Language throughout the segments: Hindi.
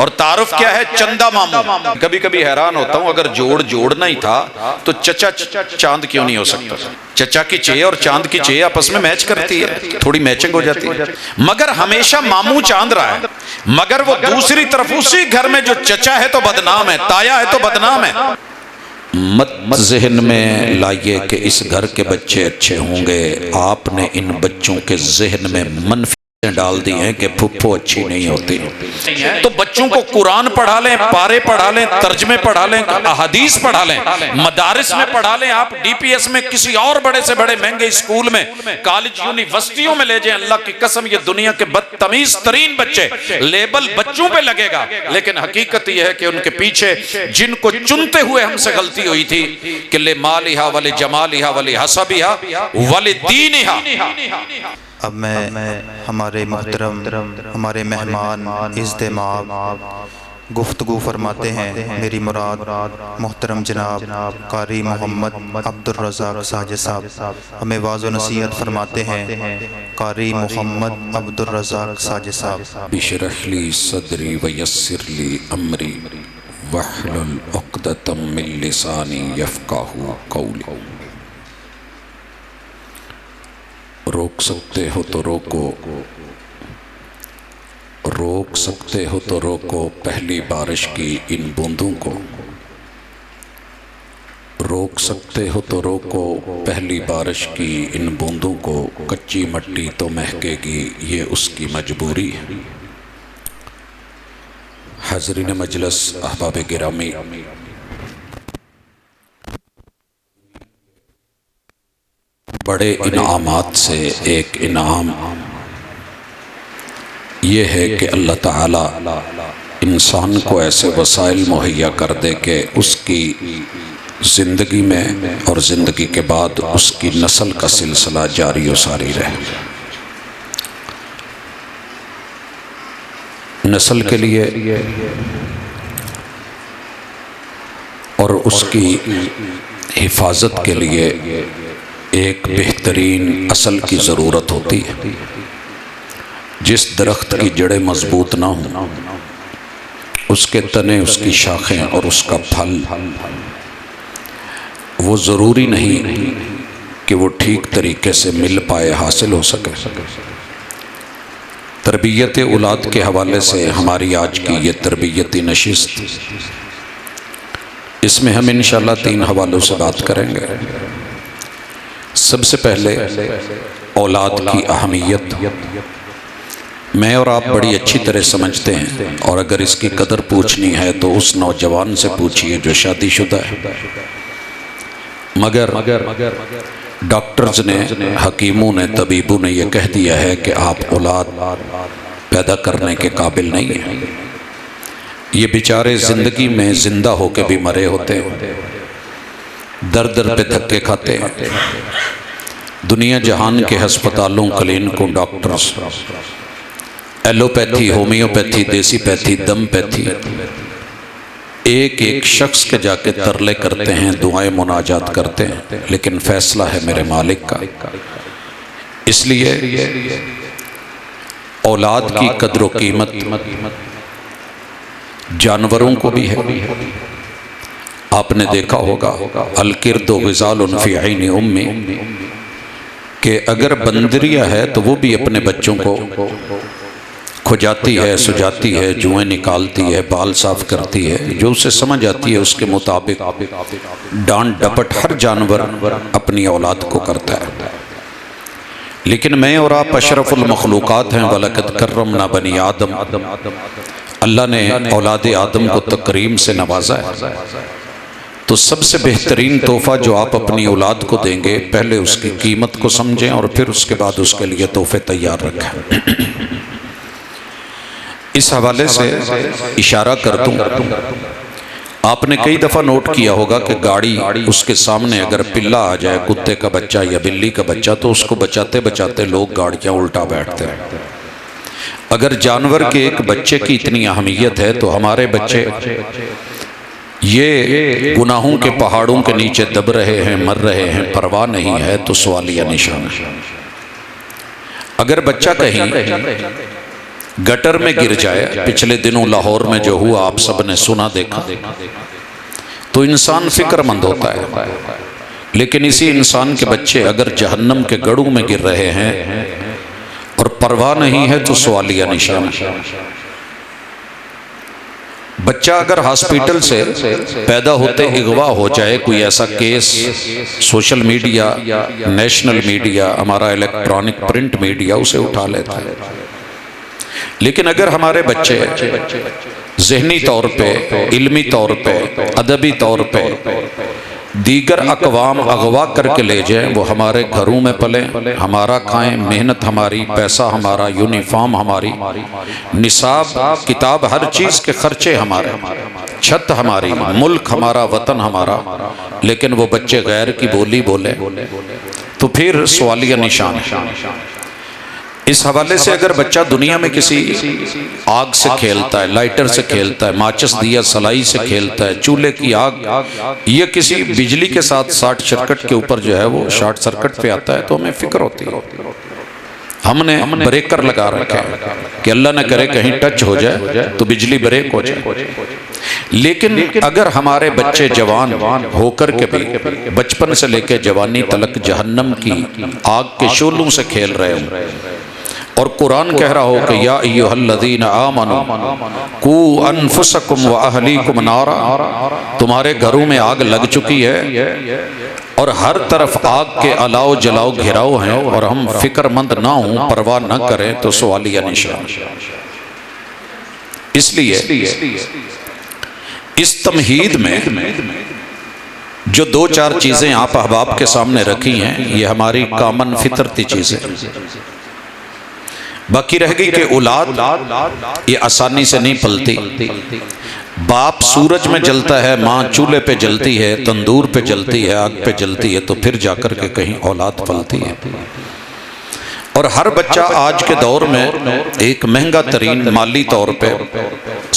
और तारुफ क्या है? चंदा मामू। कभी कभी हैरान होता हूं, अगर जोड़ना ही था तो चचा चांद क्यों नहीं हो सकता? चचा की चे और चांद की चे आपस में मैच करती है, थोड़ी मैचिंग हो जाती है। मगर हमेशा मामू चांद रहा है। मगर वो दूसरी तरफ उसी घर में जो चचा है तो बदनाम है, ताया है तो बदनाम है। मत ज़हन में लाइए कि इस घर के बच्चे अच्छे होंगे। आपने इन बच्चों के ज़हन में मनफी डाल दी हैं कि फुफ्फो अच्छी नहीं होती। तो बच्चों को कुरान पढ़ा लें, पारे पढ़ा लें, तर्जमे पढ़ा लें, अहादीस पढ़ा लें, मदारिस में पढ़ा लें, आप डीपीएस में किसी और बड़े से बड़े महंगे स्कूल में, कॉलेज यूनिवर्सिटियों में ले जाएं। अल्लाह की कसम, ये दुनिया के बदतमीज तरीन बच्चे, लेबल बच्चों पे लगेगा, लेकिन हकीकत यह है कि उनके पीछे जिनको चुनते हुए हमसे गलती हुई थी कि ले मालिहा वले जमालिहा वले हसबिहा वले दीनिहा। अब मैं हमारे मोहतरम हमारे मेहमान इज्तिमाम गुफ्तगू फरमाते हैं। मेरी मुराद मोहतरम जनाब कारी मोहम्मद अब्दुल रज़ाक साजिद साहब हमें वाज़ व नसीहत फरमाते हैं। कारी मोहम्मद अब्दुल रज़ाक साजिद साहब। बिशरहली सदरी व यस्सिरली अमरी वहलुल उक़दतम मिन लिसानी यफ़क़हू क़ौली। रोक सकते हो तो रोको, रोक सकते हो तो रोको पहली बारिश की इन बूंदों को। रोक सकते हो तो रोको पहली बारिश की इन बूंदों को। कच्ची मट्टी तो महकेगी, ये उसकी मजबूरी है। हाज़रीन मजलिस, अहबाब गिरामी, बड़े इनामात से एक इनाम ये है कि अल्लाह ताला इंसान को ऐसे वसाइल मुहैया कर दे कि उसकी ज़िंदगी में और ज़िंदगी के बाद उसकी नस्ल का सिलसिला जारी व सारी रहे। नस्ल के लिए और उसकी हिफाजत के लिए एक बेहतरीन असल की ज़रूरत होती है। जिस दरख्त की जड़ें मजबूत ना हों, उसके तने, उसकी शाखें और उसका फल, वो ज़रूरी नहीं कि वो ठीक तरीके से मिल पाए, हासिल हो सके। तरबियत औलाद के हवाले से हमारी आज की ये तरबियती नशिस्त, इसमें हम इंशाअल्लाह 3 हवालों से बात करेंगे। सबसे पहले औलाद की अहमियत मैं और आप बड़ी अच्छी तरह समझते हैं, और अगर इसकी कदर पूछनी है तो उस नौजवान से पूछिए जो शादीशुदा है। मगर डॉक्टर्स ने, हकीमों ने, तबीबों ने यह कह दिया है कि आप औलाद पैदा करने के काबिल नहीं हैं। ये बेचारे ज़िंदगी में ज़िंदा होकर भी मरे होते हैं, दर दर पे धक्के खाते हैं। दुनिया जहान के हस्पतालों, क्लिनिकों, डॉक्टर्स एलोपैथी, होम्योपैथी, देसी पैथी, दम पैथी, एक एक शख्स के जाके तरले करते हैं, दुआएं मुनाजात करते हैं, लेकिन फैसला है मेरे मालिक का। इसलिए औलाद की कद्र व कीमत जानवरों को भी है। आपने देखा होगा अलकिर्दो ग़िज़ालुन फ़ी ऐनी उम्मी, कि अगर बंदरिया है तो वो भी अपने बच्चों को खुजाती है, सुजाती है, जुएं निकालती है, बाल साफ करती है, जो उसे समझ आती है उसके मुताबिक डांट डपट हर जानवर अपनी औलाद को करता है। लेकिन मैं और आप अशरफुल मखलूक़ात हैं। वलक़द कर्रमना बनी आदम, अल्लाह ने औलाद आदम को तकरीम से नवाजा है। तो सबसे बेहतरीन तोहफ़ा जो आप अपनी औलाद को देंगे, पहले उसकी कीमत को समझें और फिर उसके बाद उसके लिए तोहफ़े तैयार रखें। इस हवाले से इशारा कर दूं, आपने कई दफ़ा नोट किया होगा कि गाड़ी उसके सामने अगर पिल्ला आ जाए, कुत्ते का बच्चा या बिल्ली का बच्चा, तो उसको बचाते बचाते लोग गाड़ियाँ उल्टा बैठते हैं। अगर जानवर के एक बच्चे की इतनी अहमियत है तो हमारे बच्चे ये गुनाहों के पहाड़ों के नीचे दब रहे हैं, मर रहे हैं, परवाह नहीं है, तो सवालिया निशान है। अगर बच्चा कहीं गटर में गिर जाए, पिछले दिनों लाहौर में जो हुआ आप सब ने सुना देखा, तो इंसान फिक्रमंद होता है। लेकिन इसी इंसान के बच्चे अगर जहन्नम के गड़ू में गिर रहे हैं और परवाह नहीं है तो सवालिया निशान। बच्चा अगर हॉस्पिटल से पैदा होते अगवा हो जाए, कोई ऐसा case social media, national media, हमारा इलेक्ट्रॉनिक प्रिंट मीडिया उसे उठा लेता है। लेकिन अगर हमारे बच्चे ज़हनी तौर पे, इल्मी तौर पे, अदबी तौर पे दीगर अकवाम अगवा करके ले जाए, वो हमारे घरों में पले, हमारा खाएं, मेहनत हमारी, पैसा हमारा, यूनिफॉर्म हमारी, निसाब किताब हर चीज़ के खर्चे हमारे, छत हमारी, मुल्क हमारा, वतन हमारा, लेकिन वो बच्चे गैर की बोली बोले तो फिर सवालिया निशान है। इस हवाले से अगर बच्चा दुनिया में किसी आग से खेलता है, लाइटर से खेलता है, माचिस दिया सलाई से खेलता है, चूल्हे की आग, या किसी बिजली के साथ शॉर्ट सर्किट के ऊपर जो है वो शॉर्ट सर्किट पे आता है, तो हमें फिक्र होती है। हमने ब्रेकर लगा रखा है कि अल्लाह न करे कहीं टच हो जाए तो बिजली ब्रेक हो जाए। लेकिन अगर हमारे बच्चे जवान होकर के भी बचपन से लेकर जवानी तलक जहन्नम की आग के शोलों से खेल रहे हों, और कुरान कह रहा हो कि या अय्युहल्लज़ीना आमनू कू अनफुसकुम व अहलीकुम नारा, तुम्हारे घरों में आग लग चुकी है और हर तरफ आग के अलाव जलाओ घिराव हैं, और हम फिक्रमंद ना हों, परवाह न करें तो सवालिया निशान। इसलिए इस तमहीद में जो दो चार चीज़ें आप अहबाब के सामने रखी हैं, ये हमारी कामन फितरती चीज़ें। बाकी रह गई कि औलाद ये आसानी से नहीं पलती। बाप सूरज में जलता है, माँ चूल्हे पे जलती है, तंदूर पे जलती है, आग पे जलती है, तो फिर जाकर के कहीं औलाद पलती है। और हर बच्चा आज के दौर में एक महंगा तरीन माली तौर पे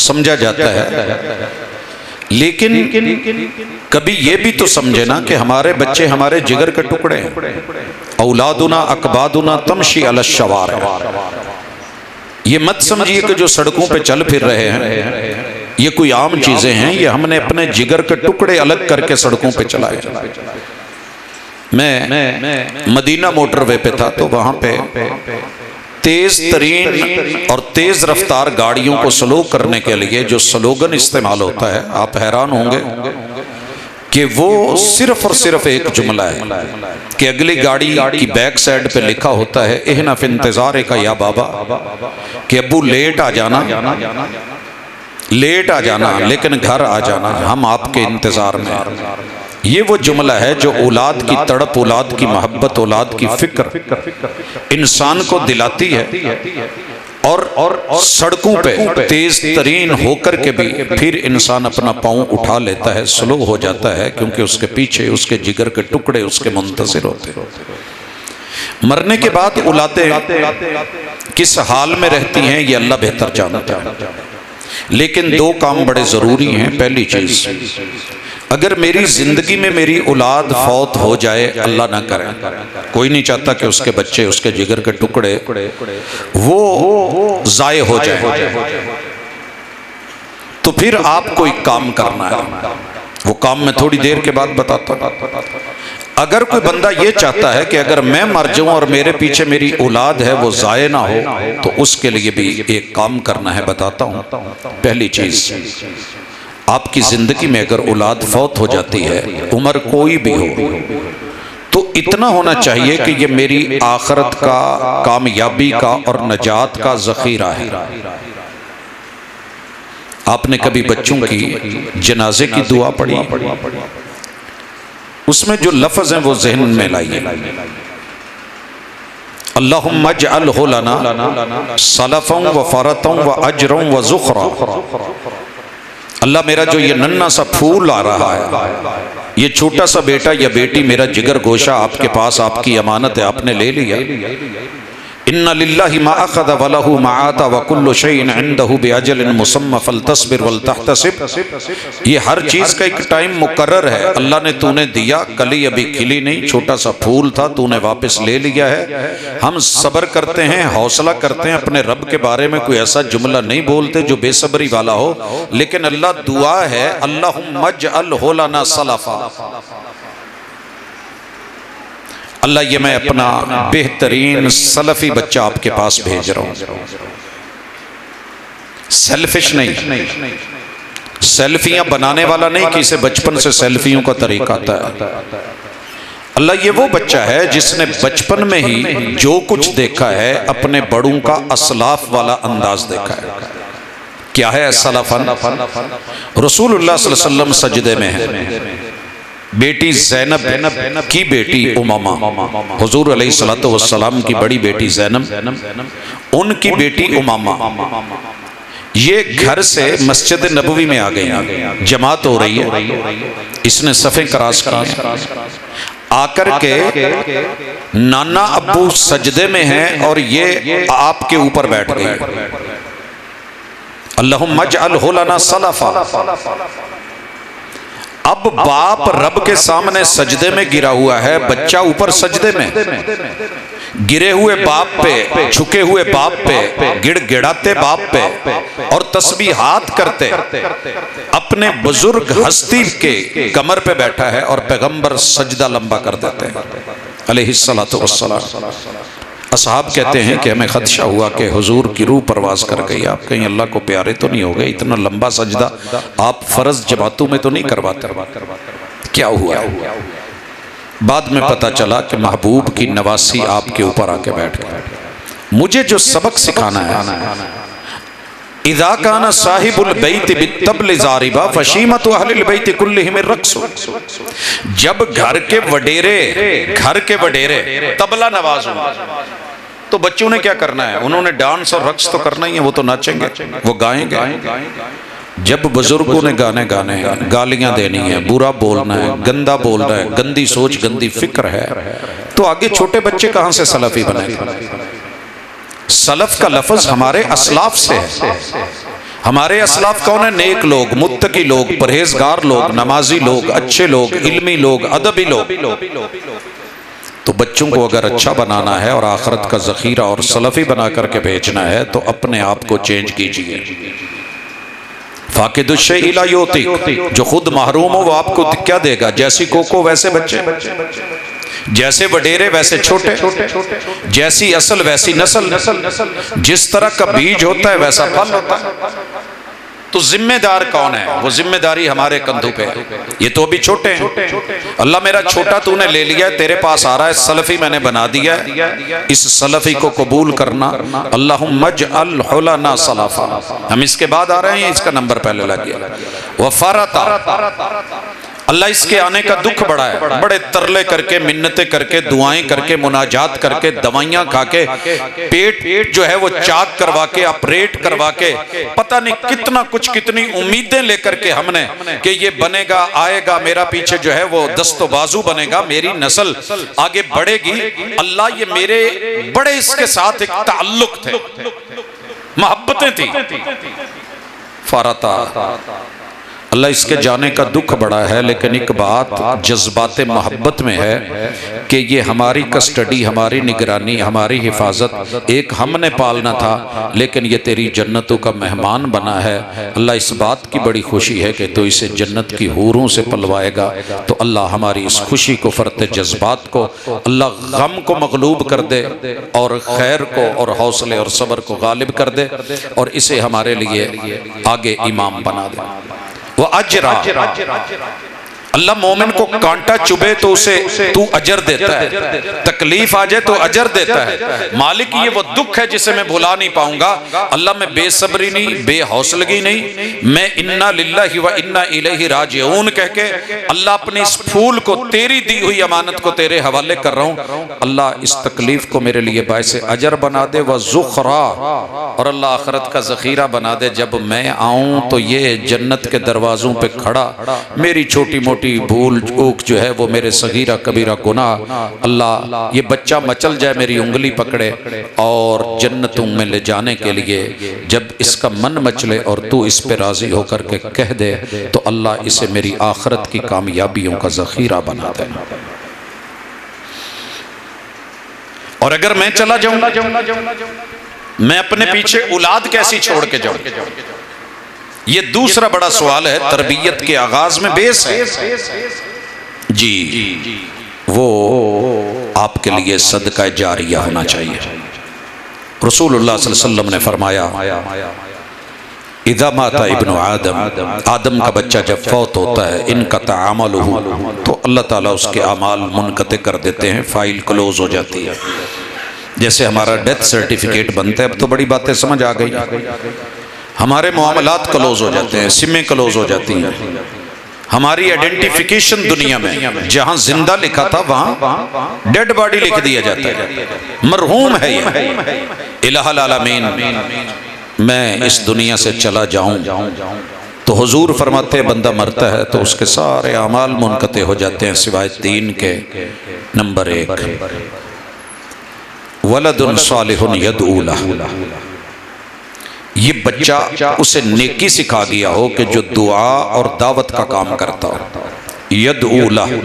समझा जाता है। लेकिन कभी ये भी तो समझे ना कि हमारे बच्चे हमारे जिगर के टुकड़े हैं। औलादुना अकबादुना तमशी अला शवार। ये मत समझिए कि जो सड़कों पे चल फिर रहे हैं ये कोई आम चीजें हैं, ये हमने अपने जिगर के टुकड़े अलग करके सड़कों पे चलाए। मैं मदीना मोटरवे पे था, तो वहां पे तेज तरीन और तेज रफ्तार गाड़ियों को स्लो करने के लिए जो स्लोगन इस्तेमाल होता है, आप हैरान होंगे कि वो सिर्फ और सिर्फ एक जुमला है कि अगली गाड़ी की बैक साइड पे लिखा होता है एहना फिर इंतजार का या बाबा, कि अब्बू लेट आ जाना, लेट आ जाना, लेकिन घर आ जाना, हम आपके इंतजार में। ये वो जुमला है जो औलाद की तड़प, औलाद की मोहब्बत, औलाद की फिक्र इंसान को दिलाती है। और सड़कों पे तेज तरीन होकर के भी फिर इंसान अपना पाँव उठा लेता है, स्लो हो जाता है, क्योंकि उसके पीछे उसके जिगर के टुकड़े उसके मुंतज़िर होते हैं। मरने के बाद औलादें किस हाल में रहती हैं ये अल्लाह बेहतर जानता है। लेकिन दो काम बड़े ज़रूरी हैं। पहली चीज़, अगर मेरी ज़िंदगी में मेरी औलाद फौत हो जाए, अल्लाह ना करे, कोई नहीं चाहता कि उसके बच्चे, उसके जिगर के टुकड़े वो ज़ाये हो जाए, तो फिर आपको एक काम करना है। वो काम मैं थोड़ी देर के बाद बताता हूँ। अगर कोई बंदा ये चाहता है कि अगर मैं मर जाऊं और मेरे पीछे मेरी औलाद है वो ज़ाये ना हो, तो उसके लिए भी एक काम करना है, बताता हूँ। पहली चीज़, आपकी ज़िंदगी में अगर औलाद फौत हो जाती है, उम्र कोई भी हो, तो इतना होना चाहिए कि ये मेरी आखिरत का, कामयाबी का और नजात का ज़ख़ीरा है। आपने कभी बच्चों की जनाजे की दुआ पढ़ी? उसमें जो लफ्ज़ हैं वो ज़हन में लाइए। अल्लाहुम्मा अजअलहु लना सलफ़न व फ़रतन व अजरन व ज़ुख़रा। अल्लाह, मेरा जो ये नन्ना सा फूल आ रहा है, ये छोटा सा बेटा या बेटी, मेरा जिगर गोशा आपके पास, आपकी अमानत है, आपने ले लिया, इन्ना लिल्लाहि मा अख़ज़ व लहू मा आता व कुल्लु शैइन इंदहु बिअजलिन मुसम्मा फलतस्बिर वल तहतसिब। ये हर चीज़ का एक टाइम मुकर्रर है। अल्लाह ने तूने दिया, कली अभी खिली नहीं, छोटा सा फूल था, तूने वापस ले लिया है। हम सब्र करते हैं, हौसला करते हैं, अपने रब के बारे में कोई ऐसा जुमला नहीं बोलते जो बेसब्री वाला हो, लेकिन अल्लाह दुआ है अल्लाहुम्मा अजअलहु लना सलफा। अल्लाह ये मैं अपना बेहतरीन सलफी बच्चा आपके पास भेज रहा हूं। सेल्फिश नहीं, सेल्फियां बनाने वाला नहीं कि इसे बचपन से सेल्फियों का तरीका आता है। अल्लाह ये वो बच्चा है जिसने बचपन में ही जो कुछ देखा है अपने बड़ों का असलाफ वाला अंदाज देखा है। क्या है सलफन? रसूलुल्लाह सल्लल्लाहु अलैहि वसल्लम सजदे में है, बेटी ज़ैनब की बेटी उमामा, हुजूर अलैहिस्सलातु वस्सलाम की बड़ी बेटी ज़ैनब, उनकी बेटी उमामा, ये घर से मस्जिद नबवी में आ गई। जमात हो रही है, इसने सफ़े क्रॉस किए, आकर के नाना अब्बू सजदे में हैं और ये आपके ऊपर बैठ गई। अल्लाहुम्मा अजअलहु लना सलफा। अब बाप रब के सामने सजदे में गिरा हुआ है, बच्चा ऊपर सजदे में, गिरे हुए बाप पे, झुके हुए बाप पे, गिड़गिड़ाते बाप पे और तस्बीहात करते अपने बुजुर्ग हस्ती के कमर पे बैठा है और पैगंबर सजदा लंबा कर देते हैं अलैहिस्सलातु वस्सलाम। असहाब कहते हैं कि हमें खदशा हुआ कि हुजूर की रूह परवाज कर गई, आप कहीं अल्लाह को प्यारे तो नहीं हो गए, इतना लंबा सजदा आप फर्ज जमातों में तो नहीं करवाते, क्या हुआ? बाद में पता चला कि महबूब की नवासी आपके ऊपर आके बैठ गए। मुझे जो सबक सिखाना है, इज़ा काना साहिबुल बैत बित्तबल ज़ारिबा फशीमतु अहलिल बैत कुल्लिहिम रक्स। जब घर के वडेरे तबला नवाज हों तो बच्चों ने क्या करना है? उन्होंने डांस और रक्स तो करना ही है, वो तो नाचेंगे, वो गाएंगे। जब बुजुर्गों ने गाने गाने हैं, गालियां देनी है, बुरा बोलना है, गंदा बोलना है, गंदी सोच गंदी फिक्र है, तो आगे छोटे बच्चे कहां से सलफी बनेंगे? सलफ का लफ्ज हमारे असलाफ से है। हमारे असलाफ कौन है? नेक लोग, मुत्तकी लोग, परहेजगार लोग, नमाजी लोग, अच्छे लोग, इल्मी लोग, अदबी लोग। तो बच्चों को अगर अच्छा बनाना है और आखिरत का जखीरा और सलफी बना करके भेजना है तो अपने आप को चेंज कीजिए। फाकिदुश्शै इला युतिक, जो खुद महरूम हो वो आपको क्या देगा? जैसी कोको वैसे बच्चे, जैसे वडेरे वैसे छोटे, जैसी असल वैसी नस्ल, जिस तरह का बीज होता है वैसा फल होता है। तो जिम्मेदार कौन है? वो जिम्मेदारी हमारे कंधों पे है। ये तो अभी छोटे हैं। अल्लाह मेरा छोटा तूने ले लिया, तेरे पास आ रहा है, सलफी मैंने बना दिया है, इस सलफी को कबूल करना। अल्लाहुम्मा अजअलहु लना सलफा। हम इसके बाद आ रहे हैं, इसका नंबर पहले लग गया। वफरता, अल्लाह इसके आने का दुख बड़ा है, बड़े तरले करके, मिन्नतें करके, दुआएं करके, मुनाजात करके, दवाइयां खा के, पेट जो है वो चाक करवा के, ऑपरेट करवा के, पता नहीं कितना कुछ, कितनी उम्मीदें लेकर के हमने कि ये बनेगा, आएगा, मेरा पीछे जो है वो दस्तो बाजू बनेगा, मेरी नस्ल आगे बढ़ेगी। अल्लाह ये मेरे बड़े इसके साथ एक ताल्लुक थे, मोहब्बतें थी। फरता, अल्लाह इसके जाने का दुख बड़ा है, लेकिन एक बात जज्बात मोहब्बत में है कि ये हमारी कस्टडी, हमारी निगरानी, हमारी हिफाजत, एक हमने पालना था, लेकिन ये तेरी जन्नतों का मेहमान बना है। अल्लाह इस बात की बड़ी खुशी है कि तो इसे जन्नत की हूरों से पलवाएगा। तो अल्लाह हमारी इस खुशी को, फरते जज्बात को, अल्लाह गम को मगलूब कर दे और खैर को और हौसले और सब्र को गालिब कर दे और इसे हमारे लिए आगे इमाम बना दे। वो अजरा, अल्लाह मोमिन को कांटा चुभे तो उसे तू अजर देता है, तकलीफ आ जाए तो अजर देता है। मालिक ये वो दुख है जिसे मैं भुला नहीं पाऊंगा। अल्लाह मैं बेसब्री नहीं, बेहौसलगी नहीं, मैं इन्ना लिल्लाहि व इन्ना इलैहि राजिऊन कह के अल्लाह अपने इस फूल को, तेरी दी हुई अमानत को तेरे हवाले कर रहा हूँ। अल्लाह इस तकलीफ को मेरे लिए बायसे अजर बना दे, व ज़ुखरा, और अल्लाह आखिरत का ज़खीरा बना दे। जब मैं आऊँ तो ये जन्नत के दरवाज़ों पे खड़ा मेरी छोटी मोटी छोटी भूल चूक जो है वो मेरे सगीरा कबीरा गुनाह, अल्लाह ये बच्चा मचल जाए, मेरी उंगली पकड़े और जन्नतों में ले जाने के लिए जब इसका मन मचले और तू इस पे राजी होकर के कह दे तो अल्लाह इसे मेरी आखिरत की कामयाबियों का जखीरा बना दे। और अगर मैं चला जाऊंगा, मैं अपने पीछे औलाद कैसी छोड़ के जाऊं? ये दूसरा बड़ा सवाल है, तरबियत के आगाज में बेस है जी, वो आपके लिए सदका जारिया होना चाहिए। रसूलुल्लाह सल्लल्लाहु अलैहि वसल्लम ने फरमाया, इज़ा माता इब्नु आदम, आदम का बच्चा जब फौत होता है, इनका तामलहु, तो अल्लाह ताला उसके अमाल मुनक़ते कर देते हैं, फाइल क्लोज हो जाती है। जैसे हमारा डेथ सर्टिफिकेट बनता है, अब तो बड़ी बातें समझ आ गई, हमारे मामलात क्लोज हो जाते हैं, सिमें क्लोज हो जाती हैं, हमारी आइडेंटिफिकेशन दुनिया में जहां जिंदा लिखा था वहां डेड बॉडी लिख दिया जाता है, मरहूम है ये। इलाहुल आलमीन, मैं इस दुनिया से चला जाऊं तो हुजूर फरमाते हैं बंदा मरता है तो उसके सारे अमाल मुनक़ते हो जाते हैं सिवाय 3 के। नंबर 1, वलदुन सालिहुन यदऊ लहु, ये बच्चा उसे नेकी सिखा गया हो कि जो दुआ और दावत का काम करता हो। यदऊ लहु,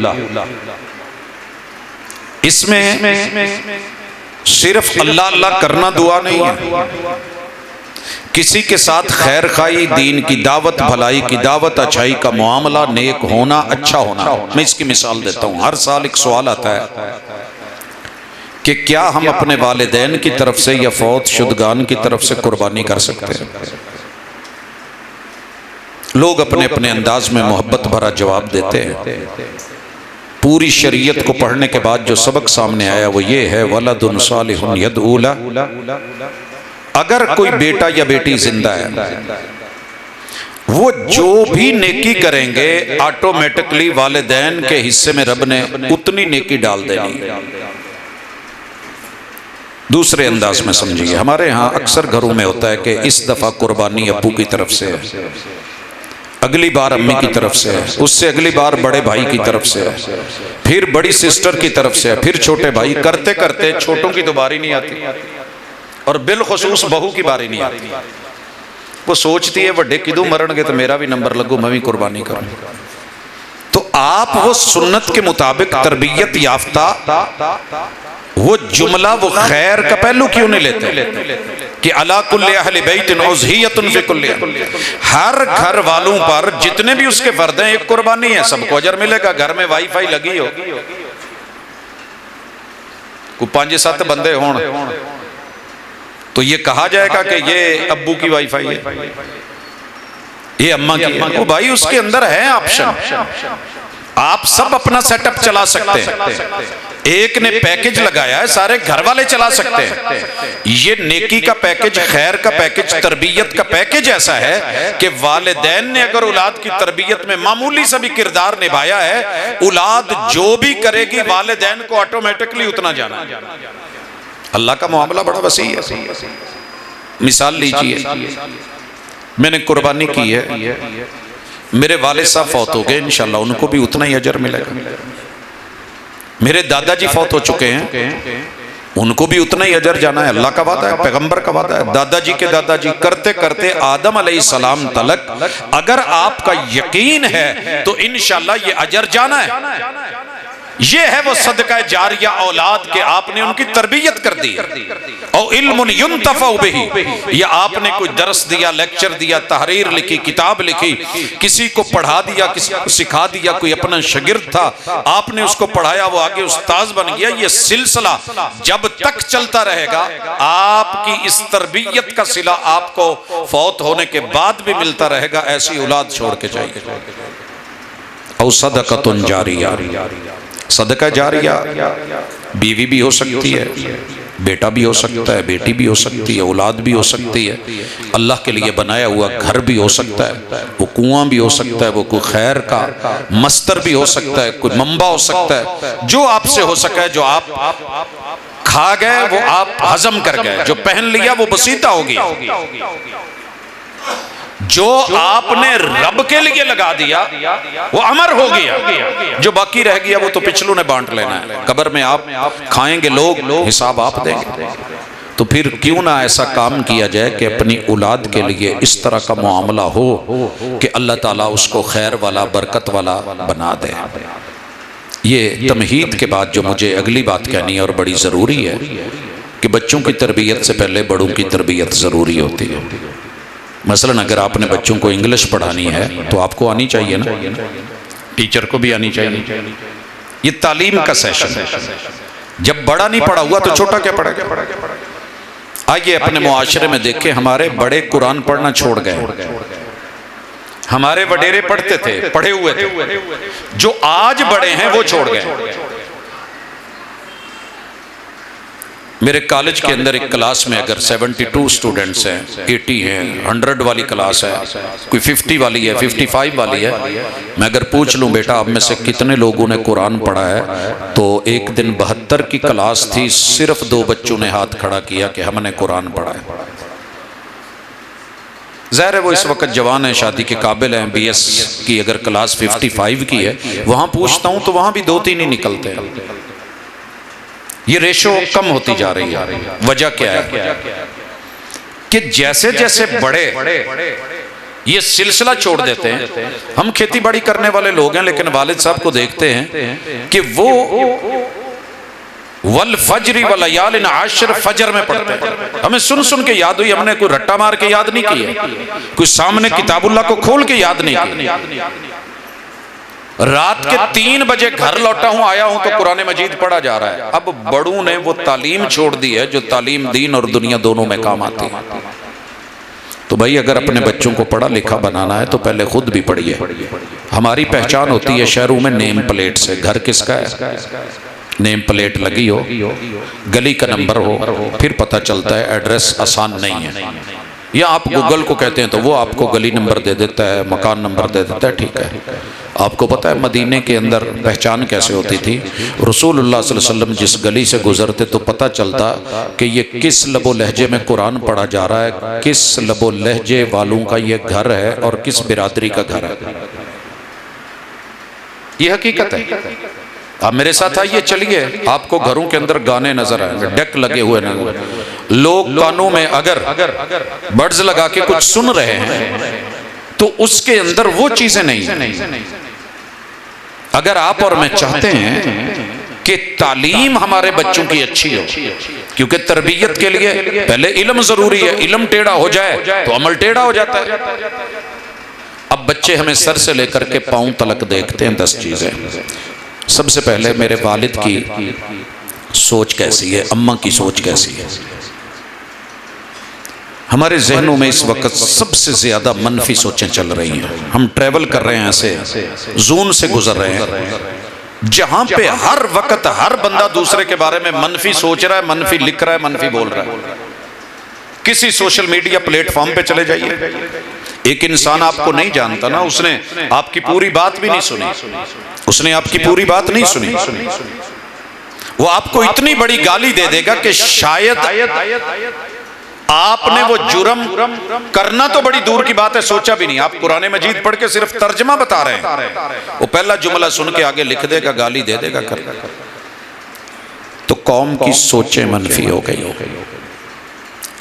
इसमें सिर्फ अल्लाह अल्लाह करना दुआ नहीं है, किसी के साथ खैर खाई, दीन की दावत, भलाई की दावत, अच्छाई का मामला, नेक होना, अच्छा होना। मैं इसकी मिसाल देता हूँ। हर साल एक सवाल आता है कि क्या हम अपने वालिदैन की तरफ से या फौत शुदगान की तरफ से कुर्बानी कर सकते हैं? लोग अपने अपने अंदाज में मोहब्बत भरा जवाब देते हैं। पूरी शरीयत को पढ़ने के बाद जो सबक सामने आया वो ये है, वलदुन सालिहुन यदऊ लहु, अगर कोई बेटा या बेटी जिंदा है, वो जो भी नेकी करेंगे ऑटोमेटिकली वालिदैन के हिस्से में रब ने उतनी नेकी डाल देनी। दूसरे अंदाज में समझिए, हमारे यहाँ अक्सर घरों में होता है कि इस दफा कुर्बानी अब्बू की तरफ से है, अगली बार अम्मी की तरफ से है, उससे अगली बार बड़े भाई की तरफ से है, फिर बड़ी सिस्टर की तरफ से है, फिर छोटे भाई, करते करते छोटों की तो बारी नहीं आती और बिलखुसूस बहू की बारी नहीं आती। वो सोचती है वड्डे किदू मरणगे तो मेरा भी नंबर लगू, मैं भी कुर्बानी करूं। तो आप वो सुन्नत के मुताबिक तरबियत याफ्ता वो जुमला, वो खैर का पहलू क्यों नहीं लेते कि अला कुल्ले अहले बैतिन उज़हियतुन फी कुल्ले, हर घर वालों पर जितने भी उसके फर्द हैं एक कुर्बानी है, सबको अजर मिलेगा। घर में वाईफाई लगी हो, को 5-7 बंदे हों तो ये कहा जाएगा कि ये अब्बू की वाईफाई है, ये अम्मा की है। ओ भाई, उसके अंदर है ऑप्शन, आप सब अपना सेटअप चला सकते हैं। एक ने पैकेज लगाया है, सारे घर वाले चला सकते हैं। ये नेकी का पैकेज, खैर का पैकेज, तरबियत का पैकेज ऐसा है कि वालिदैन ने अगर औलाद की तरबियत में मामूली सा भी किरदार निभाया है, औलाद जो भी करेगी वालिदैन को ऑटोमेटिकली उतना जाना। अल्लाह का मामला बड़ा वसी है। मिसाल लीजिए, मैंने कुर्बानी की है, मेरे वालिद साहब फौत हो गए, इंशाल्लाह उनको भी उतना ही अजर मिलेगा। मेरे दादाजी फौत हो चुके हैं, उनको भी उतना ही अजर जाना है। अल्लाह का वादा है, पैगंबर का वादा है। दादाजी के दादाजी करते करते आदम अलैहिस्सलाम तलक अगर आपका यकीन है तो इंशाल्लाह ये अजर जाना है। ये है वो सदका जारिया औलाद के आपने उनकी तरबियत कर दी। और इल्मुन युंतफा बिही, या आपने कोई दर्स दिया, लेक्चर दिया, तहरीर लिखी, किताब लिखी, किसी को पढ़ा दिया, किसी को सिखा दिया, कोई अपना शागिर्द था, आपने उसको पढ़ाया, वो आगे उस्ताद बन गया। ये सिलसिला जब तक चलता रहेगा, आपकी इस तरबियत का सिला आपको फौत होने के बाद भी मिलता रहेगा। ऐसी औलाद छोड़ के चाहिए। और सदक़तुन जारिया, सदका जारिया बीवी भी हो सकती है, बेटा भी हो सकता है, बेटी भी हो सकती है, औलाद भी हो सकती है, अल्लाह के लिए बनाया हुआ घर भी हो सकता है, वो कुआं भी हो सकता है, वो कोई खैर का मस्तर भी हो सकता है, कोई मंबा हो सकता है। जो आपसे हो सका है, जो आप खा गए वो आप हजम कर गए, जो पहन लिया वो बसीता हो गया। जो आपने रब के लिए लगा दिया वो अमर हो गया, जो बाकी रह गया वो तो पिछलों ने बांट लेना है। कब्र में आप खाएंगे, लोग हिसाब आप देंगे। तो फिर क्यों ना ऐसा काम किया जाए कि अपनी औलाद के लिए इस तरह का मामला हो कि अल्लाह ताला उसको खैर वाला, बरकत वाला बना दे। ये तमहीद के बाद जो मुझे अगली बात कहनी है और बड़ी ज़रूरी है कि बच्चों की तरबियत से पहले बड़ों की तरबियत ज़रूरी होती है। मसलन अगर आपने बच्चों को इंग्लिश पढ़ानी है तो आपको आनी चाहिए ना, टीचर को भी आनी चाहिए। ये तालीम का सेशन है। जब बड़ा नहीं पढ़ा हुआ तो छोटा क्या पढ़ेगा? आइए अपने मुआशरे में देखें, हमारे बड़े कुरान पढ़ना छोड़ गए। हमारे वडेरे पढ़ते थे, पढ़े हुए थे। जो आज बड़े हैं वो छोड़ गए। मेरे कॉलेज के अंदर एक क्लास में अगर 72 स्टूडेंट्स हैं, 80 हैं, 100 वाली क्लास है, कोई 50 वाली है, 55 वाली है, मैं अगर पूछ लूं बेटा आप में से कितने लोगों ने कुरान पढ़ा है, तो एक दिन 72 की क्लास थी, सिर्फ 2 बच्चों ने हाथ खड़ा किया कि हमने कुरान पढ़ा है। ज़ाहिर है वो इस वक्त जवान है, शादी के काबिल हैं। BS की अगर क्लास 55 की है, वहाँ पूछता हूँ तो वहाँ भी 2-3 ही निकलते हैं। ये रेशो कम होती जा रही है। वजह क्या है कि जैसे जैसे बड़े ये सिलसिला छोड़ देते हैं। हम खेती बाड़ी करने वाले लोग हैं, लेकिन वालिद साहब को देखते हैं कि वो वल फजरी व लयालिन आशर फजर में पढ़ते हैं। हमें सुन सुन के याद हुई, हमने कोई रट्टा मार के याद नहीं किया, कोई सामने किताबुल्लाह को खोल के याद नहीं किया। रात के 3 बजे घर लौटा हूं, आया हूं तो कुरान मजीद पढ़ा जा रहा है। अब बड़ों ने वो तालीम छोड़ दी है जो तालीम दीन और दुनिया दोनों में काम आती है। तो भाई अगर अपने बच्चों को पढ़ा लिखा बनाना है तो पहले खुद भी पढ़िए। हमारी पहचान होती है शहरों में नेम प्लेट से। घर किसका है? नेम प्लेट लगी हो, गली का नंबर हो, फिर पता चलता है एड्रेस आसान नहीं है। या आप गूगल को कहते हैं तो वो आपको गली नंबर दे देता है, मकान नंबर दे देता है, ठीक है। आपको पता है मदीने के अंदर पहचान कैसे होती थी? रसूलुल्लाह सल्लल्लाहु अलैहि वसल्लम जिस गली से गुजरते तो पता चलता कि ये किस लबो लहजे में कुरान पढ़ा जा रहा है, किस लबो लहजे वालों का ये घर है और किस बिरादरी का घर है। ये हकीकत है। आप मेरे साथ आइए, चलिए, आपको घरों के अंदर गाने नजर आएंगे, डेक लगे हुए नजर। लोग कानों में अगर बड्स लगा के कुछ सुन रहे हैं तो उसके अंदर वो चीजें नहीं है। अगर आप और मैं चाहते हैं कि तालीम हमारे बच्चों की अच्छी हो, क्योंकि तरबियत के लिए पहले इल्म जरूरी है। इल्म टेढ़ा हो जाए तो अमल टेढ़ा हो जाता है। अब बच्चे हमें सर से लेकर के पांव तलक देखते हैं 10 चीजें। सबसे पहले मेरे वालिद की सोच कैसी है, अम्मा की सोच कैसी है। हमारे जहनों में इस वक्त सबसे ज्यादा मनफी सोचें चल रही हैं। हम ट्रैवल कर रहे हैं, ऐसे जोन से गुजर रहे हैं जहां पे हर वक्त हर बंदा दूसरे के बारे में मनफी सोच रहा है, मनफी लिख रहा है, मनफी बोल रहा है। किसी सोशल मीडिया प्लेटफॉर्म पे चले जाइए, एक इंसान आपको नहीं जानता ना, उसने आपकी पूरी बात भी नहीं सुनी, उसने आपकी पूरी बात नहीं सुनी, वो आपको इतनी बड़ी गाली दे देगा कि शायद आपने वो जुर्म करना तो बड़ी दूर की बात है, सोचा भी नहीं। आप कुरान मजीद पढ़ के सिर्फ तर्जमा बता रहे हैं, वो पहला जुमला सुन के आगे लिख देगा, गाली दे देगा कर। तो कौम की सोचें मनफी हो गई।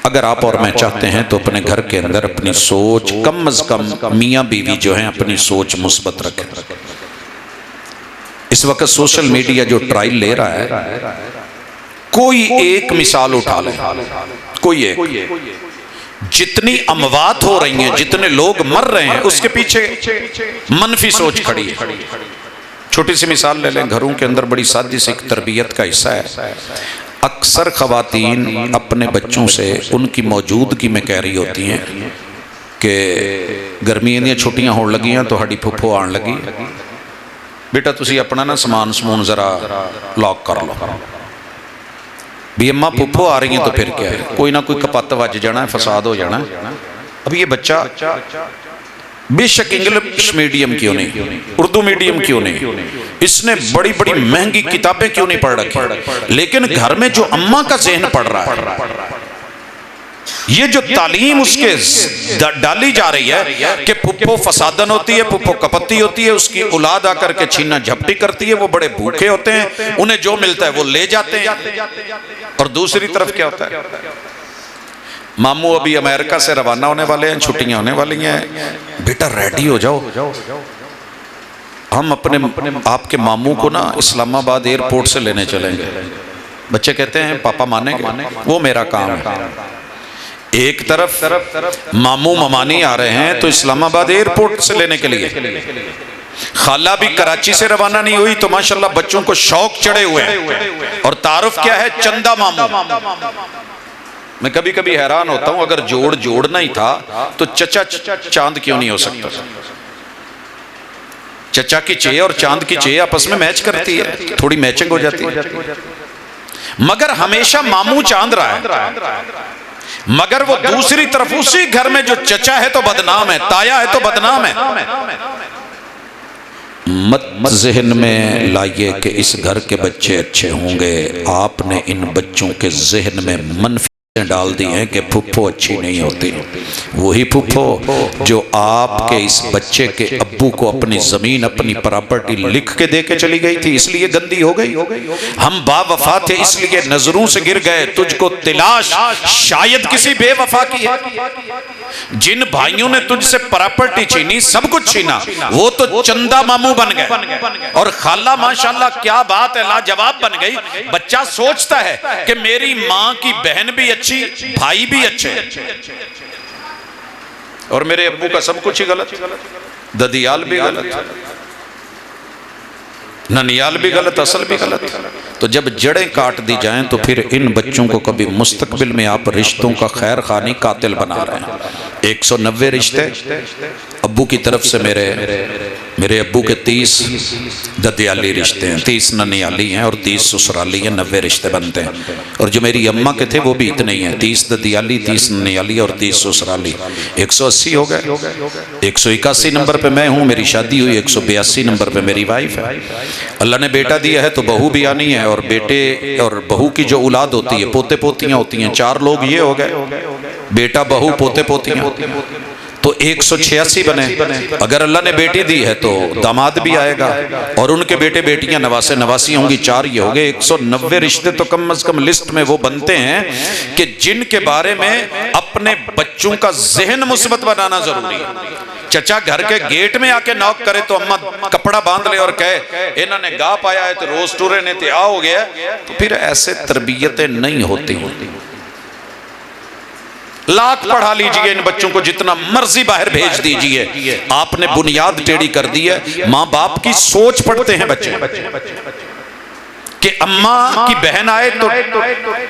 अगर आप और मैं चाहते हैं तो अपने घर के अंदर अपनी सोच कम अज कम मियाँ बीवी जो हैं अपनी सोच मुस्बत रखें। इस वक्त सोशल मीडिया जो ट्रायल ले रहा है, कोई एक मिसाल उठा ले, कोई एक, जितनी अमवात हो रही हैं, जितने लोग मर रहे हैं, उसके पीछे मनफी सोच खड़ी है। छोटी सी मिसाल ले लें, घरों के अंदर बड़ी सादी सी तरबियत का हिस्सा है। अक्सर ख़वातीन अपने बच्चों से उनकी मौजूदगी में कह रही होती हैं कि गर्मियां दी छुट्टियां होने लगी हैं तो साडी फुफ्फो आन लगी, बेटा तुसी अपना ना समान समून ज़रा लॉक कर लो। भी अम्मा फुफ्फो आ रही हैं तो फिर क्या है, कोई ना कोई कपत्त वज जाना है, फसाद हो जाना है। अब ये बच्चा बेशक इंग्लिश मीडियम क्यों नहीं, उर्दू मीडियम क्यों नहीं, इसने बड़ी बड़ी महंगी किताबें क्यों नहीं पढ़ रखी, लेकिन घर में जो अम्मा का ज़हन पढ़ रहा है, ये जो तालीम उसके डाली जा रही है कि पुप्पो फसादन होती है, पुप्पो कपत्ती होती है, उसकी औलाद आकर के छीना झपटी करती है, वो बड़े भूखे होते हैं, उन्हें जो मिलता है वो ले जाते हैं। और दूसरी तरफ क्या होता है, मामू अभी अमेरिका से रवाना होने वाले हैं, छुट्टियां होने वाली हैं, बेटा रेडी हो जाओ, हम अपने आपके मामू को ना इस्लामाबाद एयरपोर्ट से लेने चलेंगे। बच्चे कहते हैं पापा मानेंगे? वो मेरा काम है। एक तरफ मामू ममानी आ रहे हैं तो इस्लामाबाद एयरपोर्ट से लेने के लिए, खाला भी कराची से रवाना नहीं हुई तो माशाल्लाह बच्चों को शौक चढ़े हुए हैं। और तारुफ क्या है, चंदा मामू। मैं कभी कभी हैरान होता हूं, अगर जोड़ जोड़ना ही था तो चचा चांद क्यों नहीं हो सकता? चचा की चे और चांद की चे आपस में मैच करती है, थोड़ी मैचिंग हो जाती है। मगर हमेशा मामू चांद रहा है, मगर वो दूसरी तरफ उसी घर में जो चचा है तो बदनाम है, ताया है तो बदनाम है। मत ज़हन में लाइए कि इस घर के बच्चे अच्छे होंगे। आपने इन बच्चों के ज़हन में मनफी डाल दी हैं कि फुफ्फो अच्छी नहीं होती। वही फुफ्फो जो आपके इस बच्चे के अब्बू को अपनी जमीन, अपनी प्रॉपर्टी लिख के दे के चली गई थी, इसलिए गंदी हो गई। हम बावफा थे इसलिए नजरों से गिर गए, तुझको तिलाश शायद किसी बेवफा की है। जिन भाइयों ने तुझसे प्रॉपर्टी छीनी, सब कुछ छीना, वो तो चंदा मामू बन गए। और खाला माशाल्लाह क्या बात है, लाजवाब बन गई। बच्चा सोचता है कि मेरी माँ की बहन भी अच्छी, भाई भी अच्छे, और मेरे अब्बू का सब कुछ ही गलत, ददियाल भी गलत, ननियाल भी गलत, असल भी गलत। तो जब जड़ें काट दी जाएं तो फिर इन बच्चों को कभी मुस्तकबिल में आप रिश्तों का खैर खानी कातिल बना रहे हैं। 190 रिश्ते अब्बू की तरफ से, मेरे अब्बू के 30 ददियाली रिश्ते हैं, 30 ननियाली हैं और 30 ससुराली हैं, 90 रिश्ते बनते हैं। और जो मेरी अम्मा के थे वो भी इतने ही हैं, 30 ददियाली, 30 ननियाली और 30 ससुराली, 180 हो गए। 181 नंबर पे मैं हूँ, मेरी शादी हुई, 182 नंबर पे मेरी वाइफ है। अल्लाह ने बेटा दिया है तो बहू भी आनी है, और बेटे और बहू की जो औलाद होती है, पोते पोतियां होती हैं, 4 लोग ये हो गए, बेटा बहू पोते पोतियां, तो 186 बने। अगर अल्लाह ने बेटी दी है तो दामाद भी आएगा, और उनके बेटे बेटियां नवासे नवासी होंगी, 4 ये हो गए। 190 रिश्ते तो कम से कम लिस्ट में वो बनते हैं कि जिनके बारे में अपने बच्चों का जहन मुस्बत बनाना जरूरी है। चचा घर के गेट में आके नॉक करे तो अम्मा कपड़ा बांध ले और कहे इन्होंने गा पाया है तो रोज टूरे ने ते आ हो गया, तो फिर ऐसे तरबियतें नहीं होती। लाख पढ़ा लीजिए इन बच्चों को, जितना मर्जी बाहर भेज दीजिए, आपने बुनियाद टेढ़ी कर दी है। माँ बाप की सोच पढ़ते हैं बच्चे कि अम्मा की बहन आए तो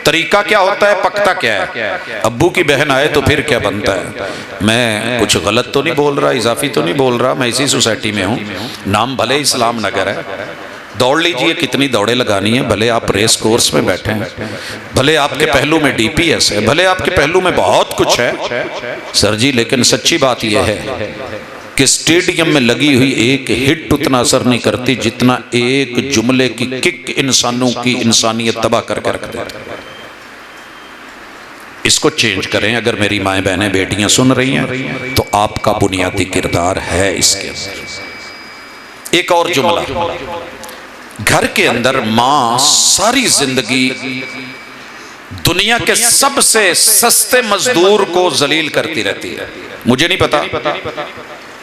तरीका क्या होता है, पकता क्या है, अब्बू की बहन आए तो फिर क्या बनता है। मैं कुछ गलत तो नहीं बोल रहा, इजाफी तो नहीं बोल रहा, मैं इसी सोसाइटी में हूँ, नाम भले इस्लाम नगर है। दौड़ लीजिए, कितनी दौड़े लगानी है, भले आप रेस कोर्स में बैठे हैं, भले आपके पहलू में डीपीएस है, भले आपके पहलू में बहुत कुछ है सर जी, लेकिन सच्ची बात यह है कि स्टेडियम में लगी हुई एक हिट उतना असर नहीं करती जितना एक जुमले की किक इंसानों की इंसानियत तबाह करके रख देता है। इसको चेंज करें। अगर मेरी माएँ बहनें बेटियां सुन रही हैं तो आपका बुनियादी किरदार है इसके अंदर। एक और जुमला, घर के अंदर माँ सारी जिंदगी दुनिया के सबसे सस्ते मजदूर को जलील करती रहती है। मुझे नहीं पता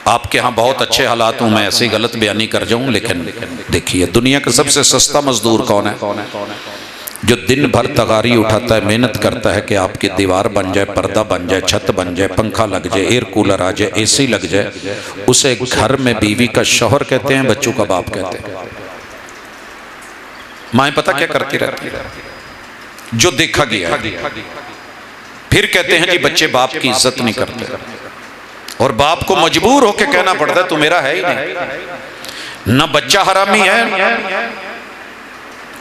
आपके यहाँ बहुत अच्छे हालात हूँ, मैं ऐसी गलत बयानी कर जाऊं, लेकिन देखिए दुनिया का सबसे सस्ता मजदूर कौन है? जो दिन भर तगारी उठाता है, मेहनत करता है कि आपकी दीवार बन जाए, पर्दा बन जाए, छत बन जाए, पंखा लग जाए, एयर कूलर आ जाए, एसी लग जाए। उसे घर में बीवी का शौहर कहते हैं, बच्चों का बाप कहते हैं। माएँ पता क्या करती रहती है? जो देखा गया है। फिर कहते हैं जी बच्चे बाप की इज्जत नहीं करते, और बाप को मजबूर होकर कहना पड़ता है तू मेरा है ही नहीं। ना बच्चा हरामी है,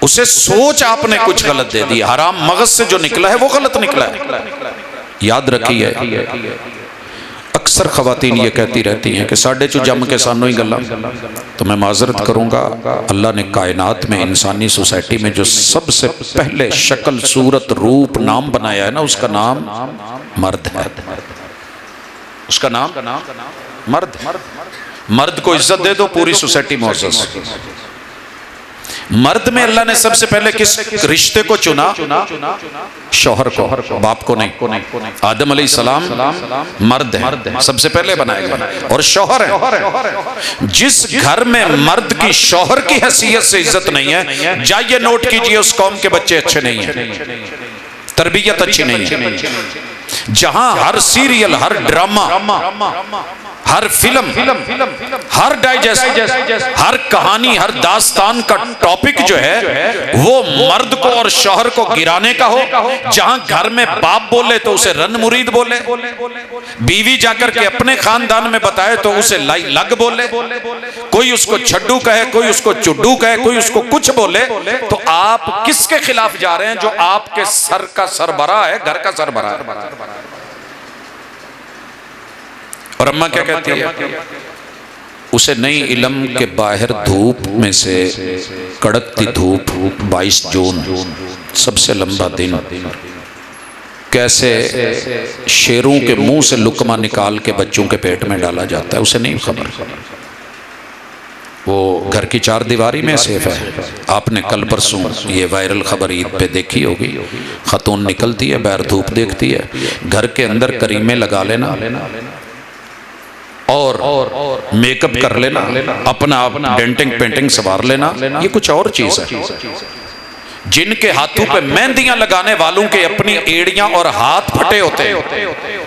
उसे सोच आपने कुछ गलत दे दी, हराम मगज से जो निकला है वो गलत निकला है। याद रखिए अक्सर खवातीन ये कहती रहती हैं कि साढ़े चो जम के सानों ही गल्ला। तो मैं माजरत करूँगा, अल्लाह ने कायनात में इंसानी सोसाइटी में जो सबसे पहले शक्ल सूरत रूप नाम बनाया है ना, उसका नाम मर्द है। उसका नाम मर्द। मर्द को इज्जत दे दो, पूरी सोसाइटी मुअज़्ज़ज़। मर्द में अल्लाह ने सबसे पहले किस रिश्ते को चुना? शौहर को, बाप को नहीं। आदम अलैहिस्सलाम मर्द है, सबसे पहले बनाए गए, और शौहर है। जिस घर में मर्द की शौहर की हैसियत से इज्जत नहीं है, जाइए नोट कीजिए, उस कौम के बच्चे अच्छे नहीं हैं, तरबियत अच्छी नहीं है। जहां हर सीरियल, हर ड्रामा, हर फिल्म, हर डाइजेस्ट, हर कहानी, हर दास्तान का टॉपिक जो है वो मर्द को और शौहर को गिराने का हो। जहां घर में बाप बोले तो उसे रन मुरीद बोले, बीवी जाकर के अपने खानदान में बताए तो उसे लाई लग बोले, कोई उसको छड्डू कहे, कोई उसको चुड्डू कहे, कोई उसको कुछ बोले। तो आप किसके खिलाफ जा रहे हैं? जो आपके सर का सरबराह है, घर का सरबराह है। और अम्मा क्या कहती है? उसे नई इल्म के बाहर धूप में से कड़कती धूप, 22 जून सबसे लंबा दिन, कैसे शेरों के मुंह से लुकमा निकाल के बच्चों के पेट में डाला जाता है, उसे नहीं खबर। वो घर की चार दीवारी में सेफ है। आपने कल परसों ये वायरल खबर ईद पे देखी होगी, खतून निकलती है, बाहर धूप देखती है, घर के अंदर करीमे लगा लेना और मेकअप कर लेना, अपना डेंटिंग पेंटिंग संवार लेना, ये कुछ और चीज है। जिनके हाथों पे मेहंदियां लगाने वालों के अपनी एड़ियां और हाथ फटे होते हैं,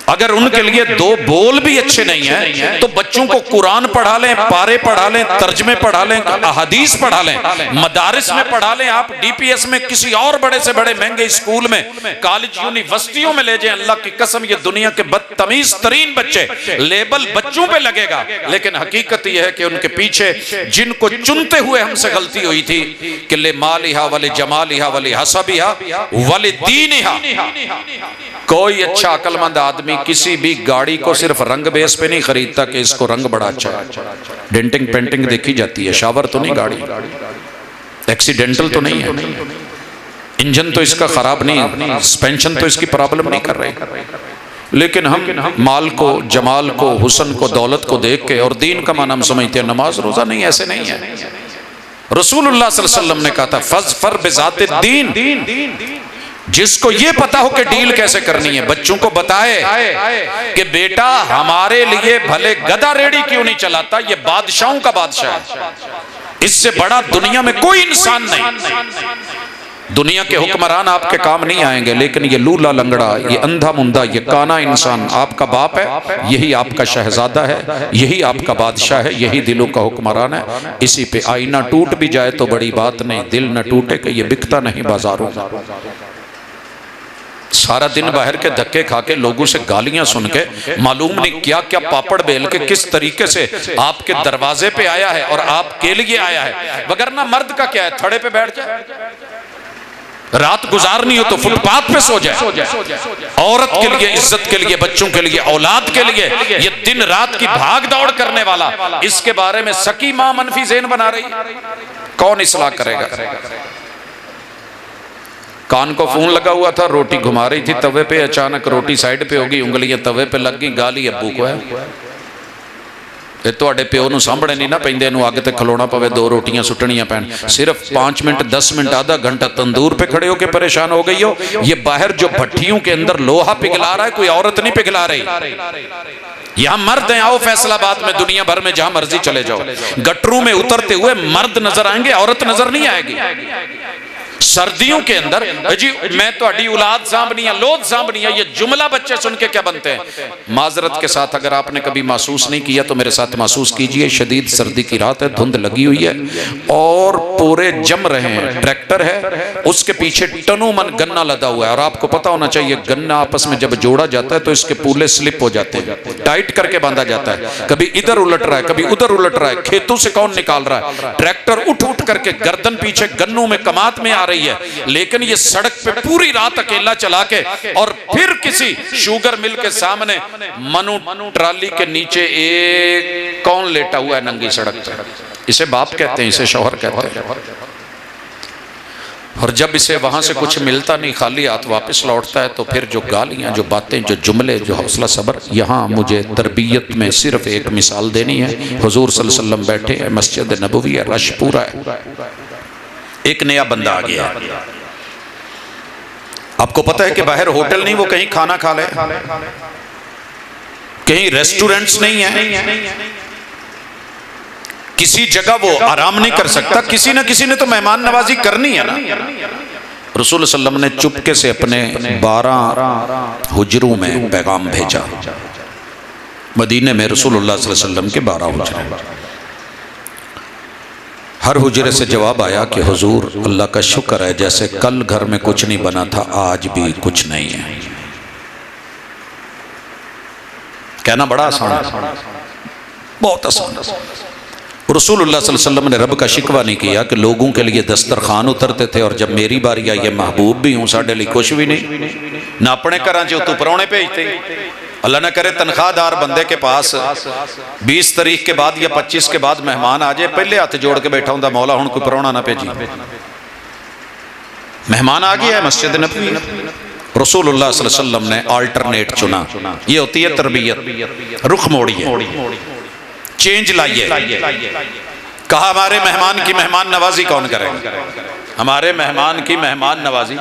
अगर उनके लिए दो बोल भी अच्छे नहीं है तो बच्चों को कुरान पढ़ा लें, पारे पढ़ा लें, तर्जमे पढ़ा लें, अहादीस पढ़ा लें, मदारिस में पढ़ा लें, आप डीपीएस में, किसी और बड़े से बड़े महंगे स्कूल में, कॉलेज यूनिवर्सिटियों में ले जाएं। अल्लाह की कसम, ये दुनिया के बदतमीज तरीन बच्चे, लेबल बच्चों पे लगेगा, लेकिन हकीकत यह है कि उनके पीछे जिनको चुनते हुए हमसे गलती हुई थी कि ले मालिहा वले जमालिहा वले हसबिहा वले दीनिहा। कोई अच्छा अक्लमंद आदमी किसी भी गाड़ी को सिर्फ रंग बेस पे नहीं खरीदता कि इसको रंग बड़ा अच्छा है। डेंटिंग पेंटिंग देखी जाती है, शावर तो नहीं गाड़ी, एक्सीडेंटल तो नहीं है, इंजन तो इसका खराब नहीं, सस्पेंशन तो इसकी प्रॉब्लम नहीं कर रही, लेकिन हम माल को, जमाल को, हुस्न को, दौलत को देख के और दीन का मान हम समझते हैं। नमाज रोजा नहीं, ऐसे नहीं है। रसूलुल्लाह सल्लल्लाहु अलैहि वसल्लम ने कहा था फज़फर बिज़ातिद दीन, जिसको ये पता हो कि डील कैसे करनी है, बच्चों को बताए कि बेटा हमारे लिए भले गधा रेडी क्यों नहीं चलाता, ये बादशाहों का बादशाह है, इससे बड़ा दुनिया में कोई इंसान नहीं। दुनिया के हुक्मरान आपके काम नहीं आएंगे, लेकिन ये लूला लंगड़ा, ये अंधा मुंदा, ये काना इंसान आपका बाप है, यही आपका शहजादा है, यही आपका बादशाह है, यही दिलों का हुक्मरान है। इसी पे आईना टूट भी जाए तो बड़ी बात नहीं, दिल न टूटे कि ये बिकता नहीं बाजारों। सारा दिन बाहर के धक्के खा के, लोगों से गालियां सुन के, मालूम नहीं क्या क्या पापड़ बेल के किस तरीके से आपके दरवाजे पे आया है और आपके लिए आया है। वगरना मर्द का क्या है, थड़े पे बैठ जाए, रात गुजारनी हो तो फुटपाथ पे सो जाए। औरत के लिए, इज्जत के लिए, बच्चों के लिए, औलाद के लिए ये दिन रात की भाग दौड़ करने वाला, इसके बारे में सकी मां मनफी ज़हन बना रही, कौन इस्लाह करेगा? कान को फोन लगा हुआ था, रोटी घुमा रही थी तवे पे, अचानक रोटी साइड पे होगी, उंगलियां तवे पे लग गई, गाली अब्बू को है। ਤੁਹਾਡੇ ਪਿਓ ਨੂੰ ਸਾਹਮਣੇ नहीं ना ਪੈਂਦੇ, ਇਹਨੂੰ ਅੱਗ ਤੇ ਖਲੋਣਾ पवे, दो रोटियां सुटनियां पैन, सिर्फ 5 मिनट 10 मिनट आधा घंटा तंदूर पे खड़े होके परेशान हो गई हो। ये बाहर जो भट्टियों के अंदर लोहा पिघला रहा है, कोई औरत नहीं पिघला रही। यहाँ मर्द हैं, आओ फैसलाबाद में, दुनिया भर में जहां मर्जी चले जाओ, गटरों में उतरते हुए मर्द नजर आएंगे, औरत नजर नहीं आएगी। सर्दियों के अंदर जी मैं तो औलाद सांभनी है, लोद सांभनी है, ये जुमला बच्चे सुन के क्या बनते हैं। माजरत के साथ अगर आपने कभी महसूस नहीं किया तो मेरे साथ महसूस कीजिए। शदीद सर्दी की रात है, धुंध लगी हुई है और पूरे जम रहे हैं, ट्रैक्टर है, उसके पीछे टनों मन गन्ना लदा हुआ है। और आपको पता होना चाहिए गन्ना आपस में जब जोड़ा जाता है तो इसके पूले स्लिप हो जाते हैं, टाइट करके बांधा जाता है, कभी इधर उलट रहा है, कभी उधर उलट रहा है। खेतों से कौन निकाल रहा है? ट्रैक्टर उठ उठ करके गर्दन पीछे गन्नों में कमात में आ रही है, लेकिन ये सड़क पे पूरी रात अकेला चला के और फिर किसी शुगर मिल के सामने मनु ट्राली के नीचे एक कौन लेटा हुआ है नंगी सड़क पे, इसे बाप कहते हैं, इसे शौहर कहते हैं। और जब इसे वहां से कुछ मिलता नहीं, खाली हाथ वापस लौटता है, तो फिर जो गालियां, जो बातें, जो जुमले, जो हौसला सब्र। यहाँ मुझे तरबियत में सिर्फ एक मिसाल देनी है। हुजूर सल्लल्लाहु अलैहि वसल्लम बैठे हैं, मस्जिद नबवी है, रश पूरा है, एक नया बंदा आ गया। आपको पता है कि बाहर होटल नहीं, वो कहीं खाना खा ले, कहीं रेस्टोरेंट्स नहीं है, किसी जगह वो आराम नहीं कर सकता, किसी न किसी ने तो मेहमान नवाजी करनी है ना। रसूल सल्लम ने चुपके से अपने 12 हुजरों में पैगाम भेजा। मदीने में रसूलुल्लाह सल्लल्लाहु अलैहि वसल्लम के 12 हुजरे, हर हुजरे से जवाब आया कि हुजूर अल्लाह का शुक्र है, जैसे कल घर में कुछ नहीं बना था आज भी कुछ नहीं है। कहना बड़ा आसान है, बहुत आसान है। रसूलुल्लाह सल्लल्लाहु अलैहि वसल्लम ने रब का शिकवा नहीं किया कि लोगों के लिए दस्तरखान उतरते थे और जब मेरी बारी आई, ये महबूब भी हूँ, साढ़े लिए कुछ भी नहीं, ना अपने घर च तू परौने भेजते। अल्लाह न करे तनख्वाहदार बंदे के पास 20 तारीख के बाद या 25 के बाद मेहमान आ जाए, पहले हाथ जोड़ के बैठा हूं, मौला हुण कोई परौना ना भेजी, मेहमान आ गया है मस्जिद नबवी। रसूलुल्लाह सल्लल्लाहु अलैहि वसल्लम ने अल्टरनेट चुना। ये होती है तरबियत, रुख मोड़िए, चेंज लाइए। कहा हमारे मेहमान की मेहमान नवाजी कौन करेगा, हमारे मेहमान की मेहमान नवाजी।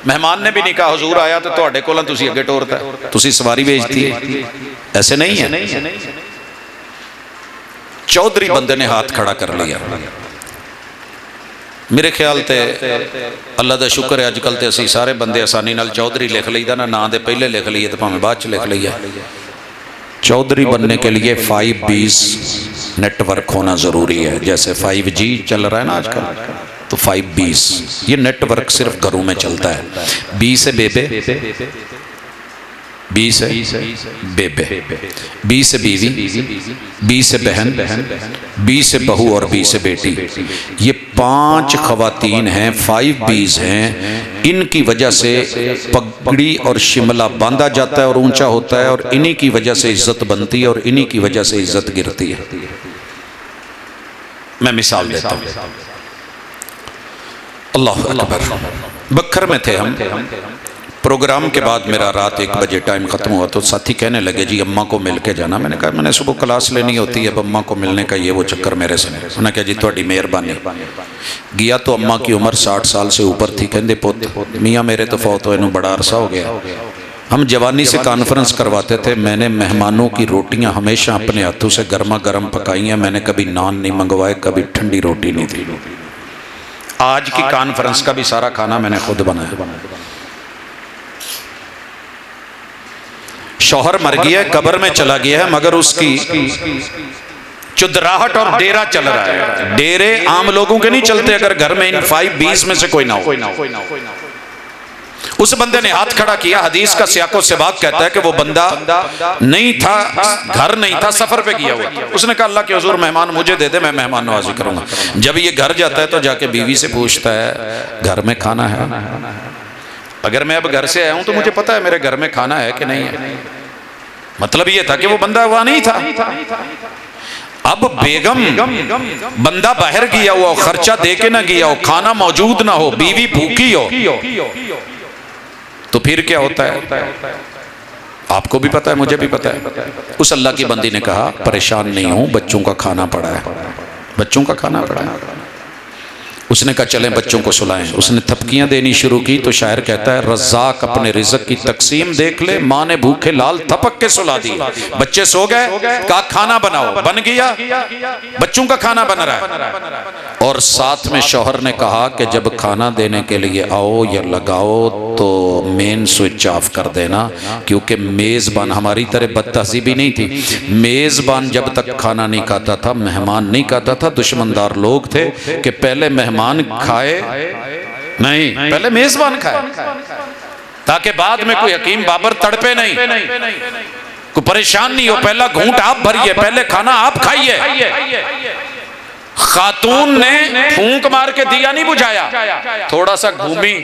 मेहमान ने भी नहीं कहा हुजूर आया तो तुहाडे कोलों तुसी अगे टोरता, तुसी सवारी भेजती है, ऐसे नहीं है। चौधरी बंदे ने हाथ खड़ा कर लिया। मेरे ख्याल ते अल्लाह का शुक्र है, अजकल तो असी सारे बंदे आसानी नाल चौधरी लिख लीदा ना, नाम दे पहले लिख लीए तो भावें बाद च लिख लीए। चौधरी बनने के लिए 5Bs नेटवर्क होना जरूरी है। जैसे 5G चल रहा है ना आजकल, तो 5Bs ये नेटवर्क सिर्फ घरों में चलता है। बी से बेबे, बी से बेबे, बी से बीवी, बी से बहन, बी से बहू और बी से बेटी। ये 5 खवातीन हैं, 5Bs हैं। इनकी वजह से पगड़ी और शिमला बांधा जाता है और ऊंचा होता है, और इन्हीं की वजह से इज्जत बनती है और इन्हीं की वजह से इज्जत गिरती है। मैं मिसाल देता हूं। अल्लाह अकबर। बखर में थे हम, प्रोग्राम के बाद मेरा रात 1 बजे टाइम खत्म हुआ तो साथी कहने लगे जी अम्मा को मिल के जाना। मैंने कहा मैंने सुबह क्लास लेनी होती है, अब अम्मा को मिलने का ये वो चक्कर मेरे से नहीं। उन्होंने कहा जी थोड़ी मेहरबानी। गया तो अम्मा की उम्र 60 साल से ऊपर थी। कहते पुत मियाँ मेरे तो फौत होए नूं बड़ा अरसा हो गया। हम जवानी से कॉन्फ्रेंस करवाते थे। मैंने मेहमानों की रोटियां हमेशा अपने हाथों से गर्मा गर्म पकाई हैं। मैंने कभी नान नहीं मंगवाए, कभी ठंडी रोटी नहीं थी। आज की कॉन्फ्रेंस का भी सारा खाना मैंने खुद बनाया। शौहर मर गया है, कब्र में चला गया है, मगर उसकी चुदराहट और डेरा चल रहा है। डेरे आम लोगों के नहीं चलते अगर घर में इन 5Bs में से कोई ना हो। उस बंदे ने हाथ खड़ा किया। हदीस का सियाको सिबाक कहता है कि वो बंदा नहीं था, घर नहीं था, सफर पे गया हुआ। उसने कहा अल्लाह के हुजूर मेहमान मुझे दे दे, मैं मेहमान नवाजी करूंगा। जब ये घर जाता है तो जाके बीवी से पूछता है घर में खाना है। अगर मैं अब घर से आया हूं तो मुझे पता है मेरे घर में खाना है कि नहीं है। मतलब ये था कि वो बंदा वहां नहीं था। अब बेगम बंदा बाहर गया हुआ, खर्चा दे के ना गया हो, खाना मौजूद ना हो, बीवी भूखी हो, तो फिर क्या होता है आपको भी पता है, मुझे भी पता है। उस अल्लाह की बंदी ने कहा परेशान नहीं हूं, बच्चों का खाना पड़ा है, बच्चों का खाना पड़ा है। उसने कहा चलें बच्चों को सुलाएं। उसने थपकियां देनी शुरू की तो शायर कहता है रज़ाक अपने रिज़्क़ की तकसीम देख ले, माँ ने भूखे लाल थपक के सुला दी। बच्चे सो गए, कहा खाना बनाओ, बन गया, बच्चों का खाना बन रहा है। और साथ में शौहर ने कहा कि जब खाना देने के लिए आओ या लगाओ तो मेन स्विच ऑफ कर देना, क्योंकि मेज़बान हमारी तरह बदतहज़ीबी नहीं थी। मेज़बान जब तक खाना नहीं खाता था, मेहमान नहीं खाता था, दुश्मनदार लोग थे कि पहले मेहमान खाए नहीं, पहले मेजबान खाए, ताकि बाद में कोई हकीम बाबर तड़पे नहीं, कोई परेशान नहीं हो। पहला घूंट आप भरिए, पहले खाना आप खाइए। खातून ने फूंक मार के दिया नहीं बुझाया, थोड़ा सा घूमी,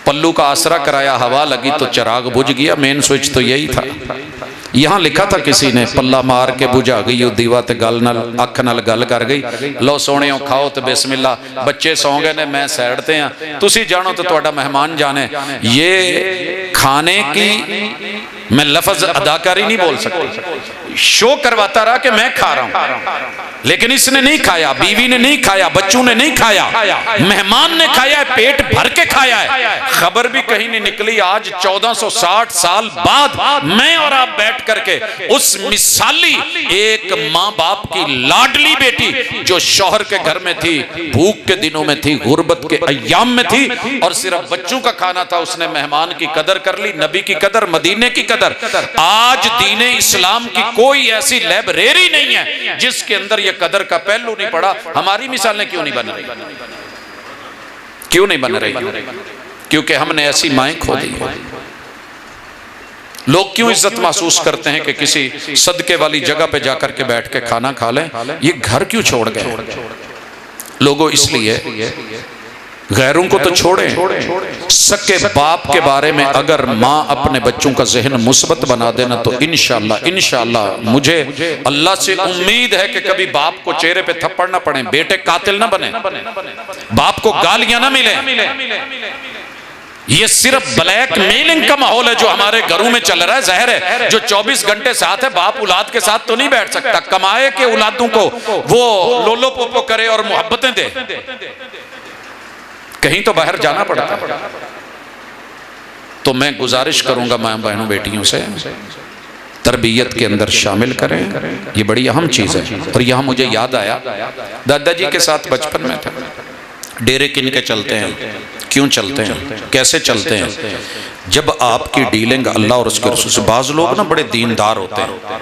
पल्लू का आसरा कराया, हवा लगी तो चिराग बुझ गया। मेन स्विच तो यही था। यहां लिखा था किसी ने, पल्ला मार के बुझा गई दीवा ते गल नाल अख नाल गल कर गई। लो सोहणियों खाओ तो बिस्मिल्ला, बच्चे सौ गए ने, मैं साइड ते हां, तुसी जानो तो तुहाडा मेहमान जाने। ये खाने की मैं लफ्ज अदाकारी नहीं बोल सकती, शो करवाता रहा कि मैं खा रहा हूं, लेकिन इसने नहीं खाया, बीवी ने नहीं खाया, बच्चों ने नहीं खाया, मेहमान ने खाया है, पेट भर के खाया है। खबर भी कहीं नहीं निकली। आज 1460 साल बाद मैं और आप बैठ करके उस मिसाली एक मां बाप की लाडली बेटी जो शौहर के घर में थी, भूख के दिनों में थी, गुर्बत के अय्याम में थी, और सिर्फ बच्चों का खाना था, उसने मेहमान की कदर कर ली, नबी की कदर, मदीने की कदर। आज दीने इस्लाम की कोई ऐसी लाइब्रेरी नहीं है जिसके अंदर यह कदर का पहलू नहीं पड़ा। हमारी मिसालें क्यों नहीं बन रही? क्यों नहीं बन रही? क्योंकि हमने ऐसी माएं खो दी। लोग क्यों इज्जत महसूस करते हैं कि किसी सदके वाली जगह पे जाकर के बैठ के खाना खा लें? ये घर क्यों छोड़ गए लोगों? इसलिए गैरों को तो छोड़ें, सके बाप के बारे में अगर माँ अपने बच्चों का जहन मुस्बत बना देना तो इंशाअल्लाह मुझे अल्लाह से उम्मीद है कि कभी बाप को चेहरे पे थप्पड़ ना पड़े, बेटे कातिल ना बने, बाप को गालियां ना मिले। ये सिर्फ ब्लैक मेलिंग का माहौल है जो हमारे घरों में चल रहा है। जहर है जो 24 घंटे साथ है, बाप औलाद के साथ तो नहीं बैठ सकता। कमाए के औलादों को वो लोलो पोपो करे और मोहब्बतें दे, कहीं तो बाहर जाना पड़ता है। तो मैं गुजारिश करूंगा मां बहनों बेटियों से, तरबियत के अंदर शामिल करें, ये बड़ी अहम चीज है। और यहां मुझे याद आया, दादाजी के साथ बचपन में था, डेरे किन के चलते हैं, क्यों चलते हैं, कैसे चलते हैं? जब आपकी डीलिंग अल्लाह और उसके रसूल से, बाज लोग ना बड़े दीनदार होते हैं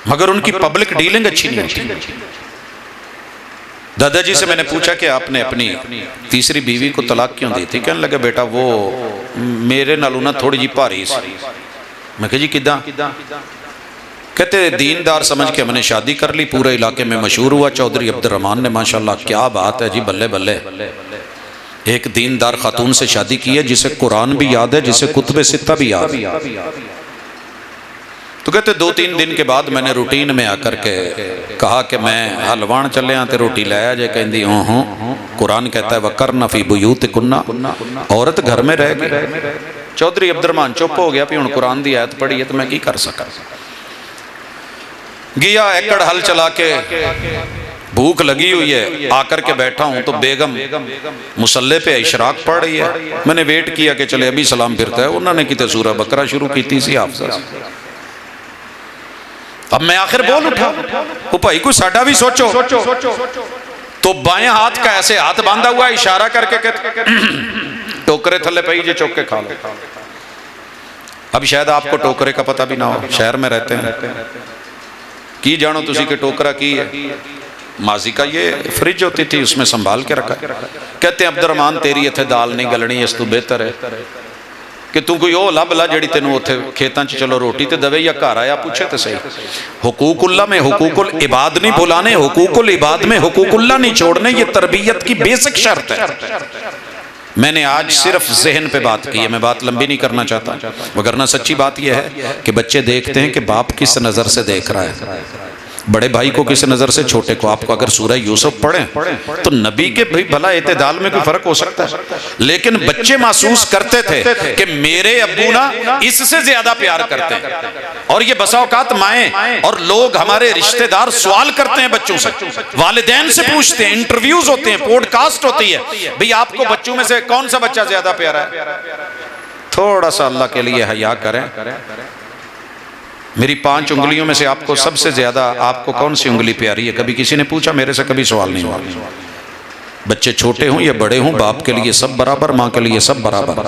मगर उनकी पब्लिक डीलिंग अच्छी नहीं होती। दादाजी से मैंने पूछा कि आपने अपनी तीसरी बीवी को तलाक क्यों दी थी? कहने लगे बेटा वो मेरे नालों ना थोड़ी जी भारी सी। मैं कहा जी किदा? कहते दीनदार समझ के हमने शादी कर ली, पूरे इलाके में मशहूर हुआ चौधरी अब्दुर्रहमान ने, माशाल्लाह क्या बात है जी, बल्ले बल्ले। एक दीनदार खातून से शादी की है जिसे कुरान भी याद है, जिसे कुतुब सित्ता भी याद है। तो कहते 2-3 दिन के बाद मैंने रूटीन में आकर के कहा कि मैं हलवान चले हाँ तो रोटी लाया जे, कहती हूँ कुरान कहता है वकरना फी बुयूतिकुन्ना, औरत घर में रह गई। चौधरी अब्दुर्रहमान चुप हो गया, भी हुण कुरान दी आयत पढ़ी है तो मैं की कर सका। गया एकड़ हल चला के, भूख लगी हुई है, आकर के बैठा हूं तो बेगम मुसल्ले पे इशराक पढ़ रही है। मैंने वेट किया कि चले अभी सलाम फिरता है, उन्होंने किते सूरा बकरा शुरू की सी हाफिज़ा। अब मैं आखिर बोल उठा, वो भाई को साडा भी सोचो। तो बाएं हाथ का ऐसे हाथ बांधा हुआ, इशारा करके टोकरे थले पई जे चौक के खा लो। अब शायद आपको टोकरे का पता भी ना हो, शहर में रहते हैं, की जानो तुसी के टोकरा की है? माजी का ये फ्रिज होती थी, उसमें संभाल के रखा। कहते हैं अब्दुर्रहमान तेरी इत्थे दाल नहीं गलनी, इस तू बेहतर है कि तू कोई ओ लभ ला जिहड़ी तैनूं उत्थे खेतां च चलो रोटी ते दवे या घर आया पूछे तो सही। हुकूकुल्लाह में हुकूकुल इबाद नहीं भुलाने, हुकूकुल इबाद में हुकूकुल्लाह नहीं छोड़ने, ये तरबियत की बेसिक शर्त है। मैंने आज सिर्फ जहन पे बात की है, मैं बात लंबी नहीं करना चाहता, वगरना सच्ची बात यह है कि बच्चे देखते हैं कि बाप किस नज़र से देख रहा है, बड़े भाई को किस नज़र से, छोटे को। आपको अगर सूरह यूसुफ पढ़ें तो नबी के भाई भला एतदाल में कोई फर्क हो सकता है, लेकिन बच्चे महसूस करते थे कि मेरे अब्बू ना इससे ज्यादा प्यार करते हैं। और ये बसा औकात माएं और लोग हमारे रिश्तेदार सवाल करते हैं बच्चों से, वालिदैन से पूछते हैं, इंटरव्यूज होते हैं, पॉडकास्ट होती है, भाई आपको बच्चों में से कौन सा बच्चा ज्यादा प्यारा है? थोड़ा सा अल्लाह के लिए हया करें। मेरी 5 उंगलियों में से आपको सबसे ज्यादा आपको कौन सी उंगली प्यारी है? कभी किसी ने पूछा? मेरे से कभी सवाल नहीं हुआ। बच्चे छोटे हों या बड़े हों, बाप के लिए सब बराबर, माँ के लिए सब बराबर।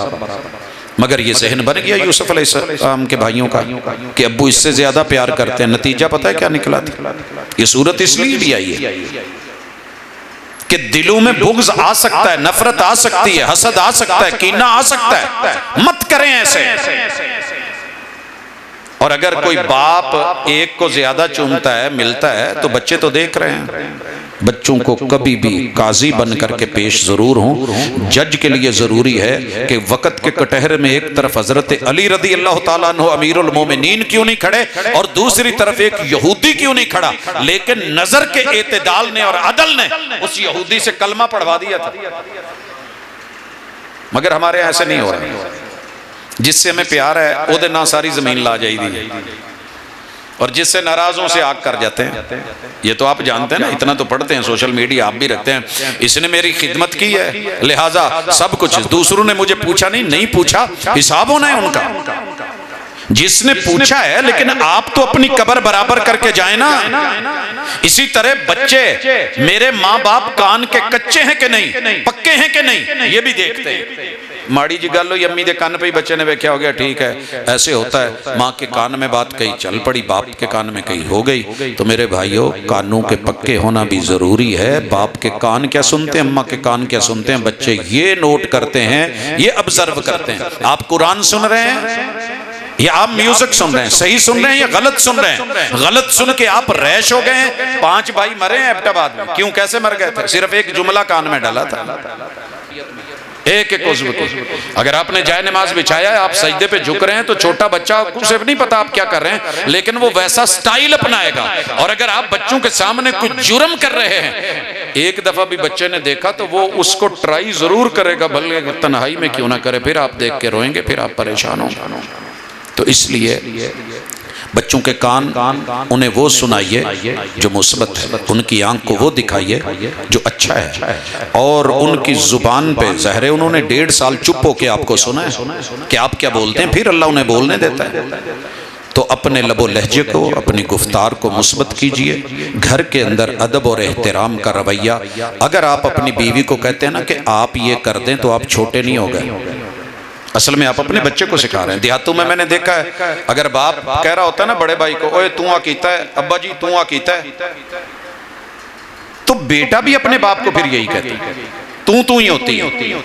मगर ये जहन बन गया यूसुफ अलैहिस्सलाम के भाइयों का कि अब्बू इससे ज्यादा प्यार करते हैं। नतीजा पता है क्या निकला था? ये सूरत इसलिए भी आई है कि दिलों में बुग़्ज़ आ सकता है, नफरत आ सकती है, हसद आ सकता है, कीना आ सकता है। मत करें ऐसे। और अगर कोई बाप एक को ज्यादा चूमता है, मिलता है, तो बच्चे तो देख रहे हैं। बच्चों को कभी भी काजी बन करके पेश जरूर हों। जज के लिए जरूरी है कि वक़्त के कटहरे में एक तरफ हजरत अली रदी अल्लाह ताला अन्हु अमीरुल मोमिनीन क्यों नहीं खड़े और दूसरी तरफ एक यहूदी क्यों नहीं खड़ा, लेकिन नजर के एतदाल ने और अदल ने उस यहूदी से कलमा पढ़वा दिया था। मगर हमारे ऐसे नहीं हो रहा। जिससे हमें प्यार है ओदे ना सारी जमीन ला जाएगी, और जिससे नाराजों से आग कर जाते हैं। ये तो आप जानते हैं ना, इतना तो पढ़ते हैं, सोशल मीडिया आप भी रखते हैं। इसने मेरी खिदमत की है लिहाजा सब कुछ। दूसरों ने मुझे पूछा नहीं पूछा, हिसाब होना है उनका। जिसने पूछा है, लेकिन आप तो अपनी कब्र बराबर करके जाए ना। इसी तरह बच्चे मेरे माँ बाप कान के कच्चे हैं कि नहीं, पक्के हैं कि नहीं, ये भी देखते हैं। माड़ी जी गल हुई, अम्मी के कान पे ही बच्चे ने वेख्या, हो गया ठीक है, ऐसे होता है। माँ के कान में बात कही चल पड़ी, बाप के कान में कही हो गई। तो मेरे भाइयों, कानों के पक्के होना भी जरूरी है। बाप के कान क्या सुनते हैं, अम्मा के कान क्या सुनते हैं, बच्चे ये नोट करते हैं, ये ऑब्जर्व करते हैं। आप कुरान सुन रहे हैं या आप म्यूजिक सुन रहे हैं, सही सुन रहे हैं या गलत सुन रहे हैं। गलत सुन के आप रैश हो गए हैं। 5 भाई मरे हैं एबटाबाद में, क्यों, कैसे मर गए थे? सिर्फ एक जुमला कान में डाला था, एक उज़्व को। अगर आपने जाए नमाज बिछाया है, आप सजदे पे झुक रहे हैं, तो छोटा बच्चा उसे नहीं पता आप क्या कर रहे हैं, लेकिन वो वैसा स्टाइल अपनाएगा। और अगर आप बच्चों के सामने कुछ जुर्म कर रहे हैं, एक दफा भी बच्चे ने देखा तो वो उसको ट्राई जरूर करेगा, भले तन्हाई में क्यों ना करे। फिर आप देख के रोएंगे, फिर आप परेशान होंगे। तो इसलिए बच्चों के कान उन्हें वो सुनाइए जो मुस्बत है, उनकी आंख को वो दिखाइए जो अच्छा है, और उनकी जुबान पे ज़ाहिर है उन्होंने 1.5 साल चुप होके आपको सुना है कि आप क्या बोलते हैं, फिर अल्लाह उन्हें बोलने देता है। तो अपने लबो लहजे को, अपनी गुफ्तार को मुस्बत कीजिए। घर के अंदर अदब और एहतराम का रवैया। अगर आप अपनी बीवी को कहते हैं ना कि आप ये कर दें, तो आप छोटे नहीं हो गए। असल में आप अपने बच्चे को सिखा रहे हैं। देहातों में मैंने देखा है, अगर बाप कह रहा होता है ना बड़े भाई को, ओए तू आ कीता है, अब्बा जी तू आ कीता है, तो बेटा भी अपने बाप को फिर यही कहता है, तू ही होती है।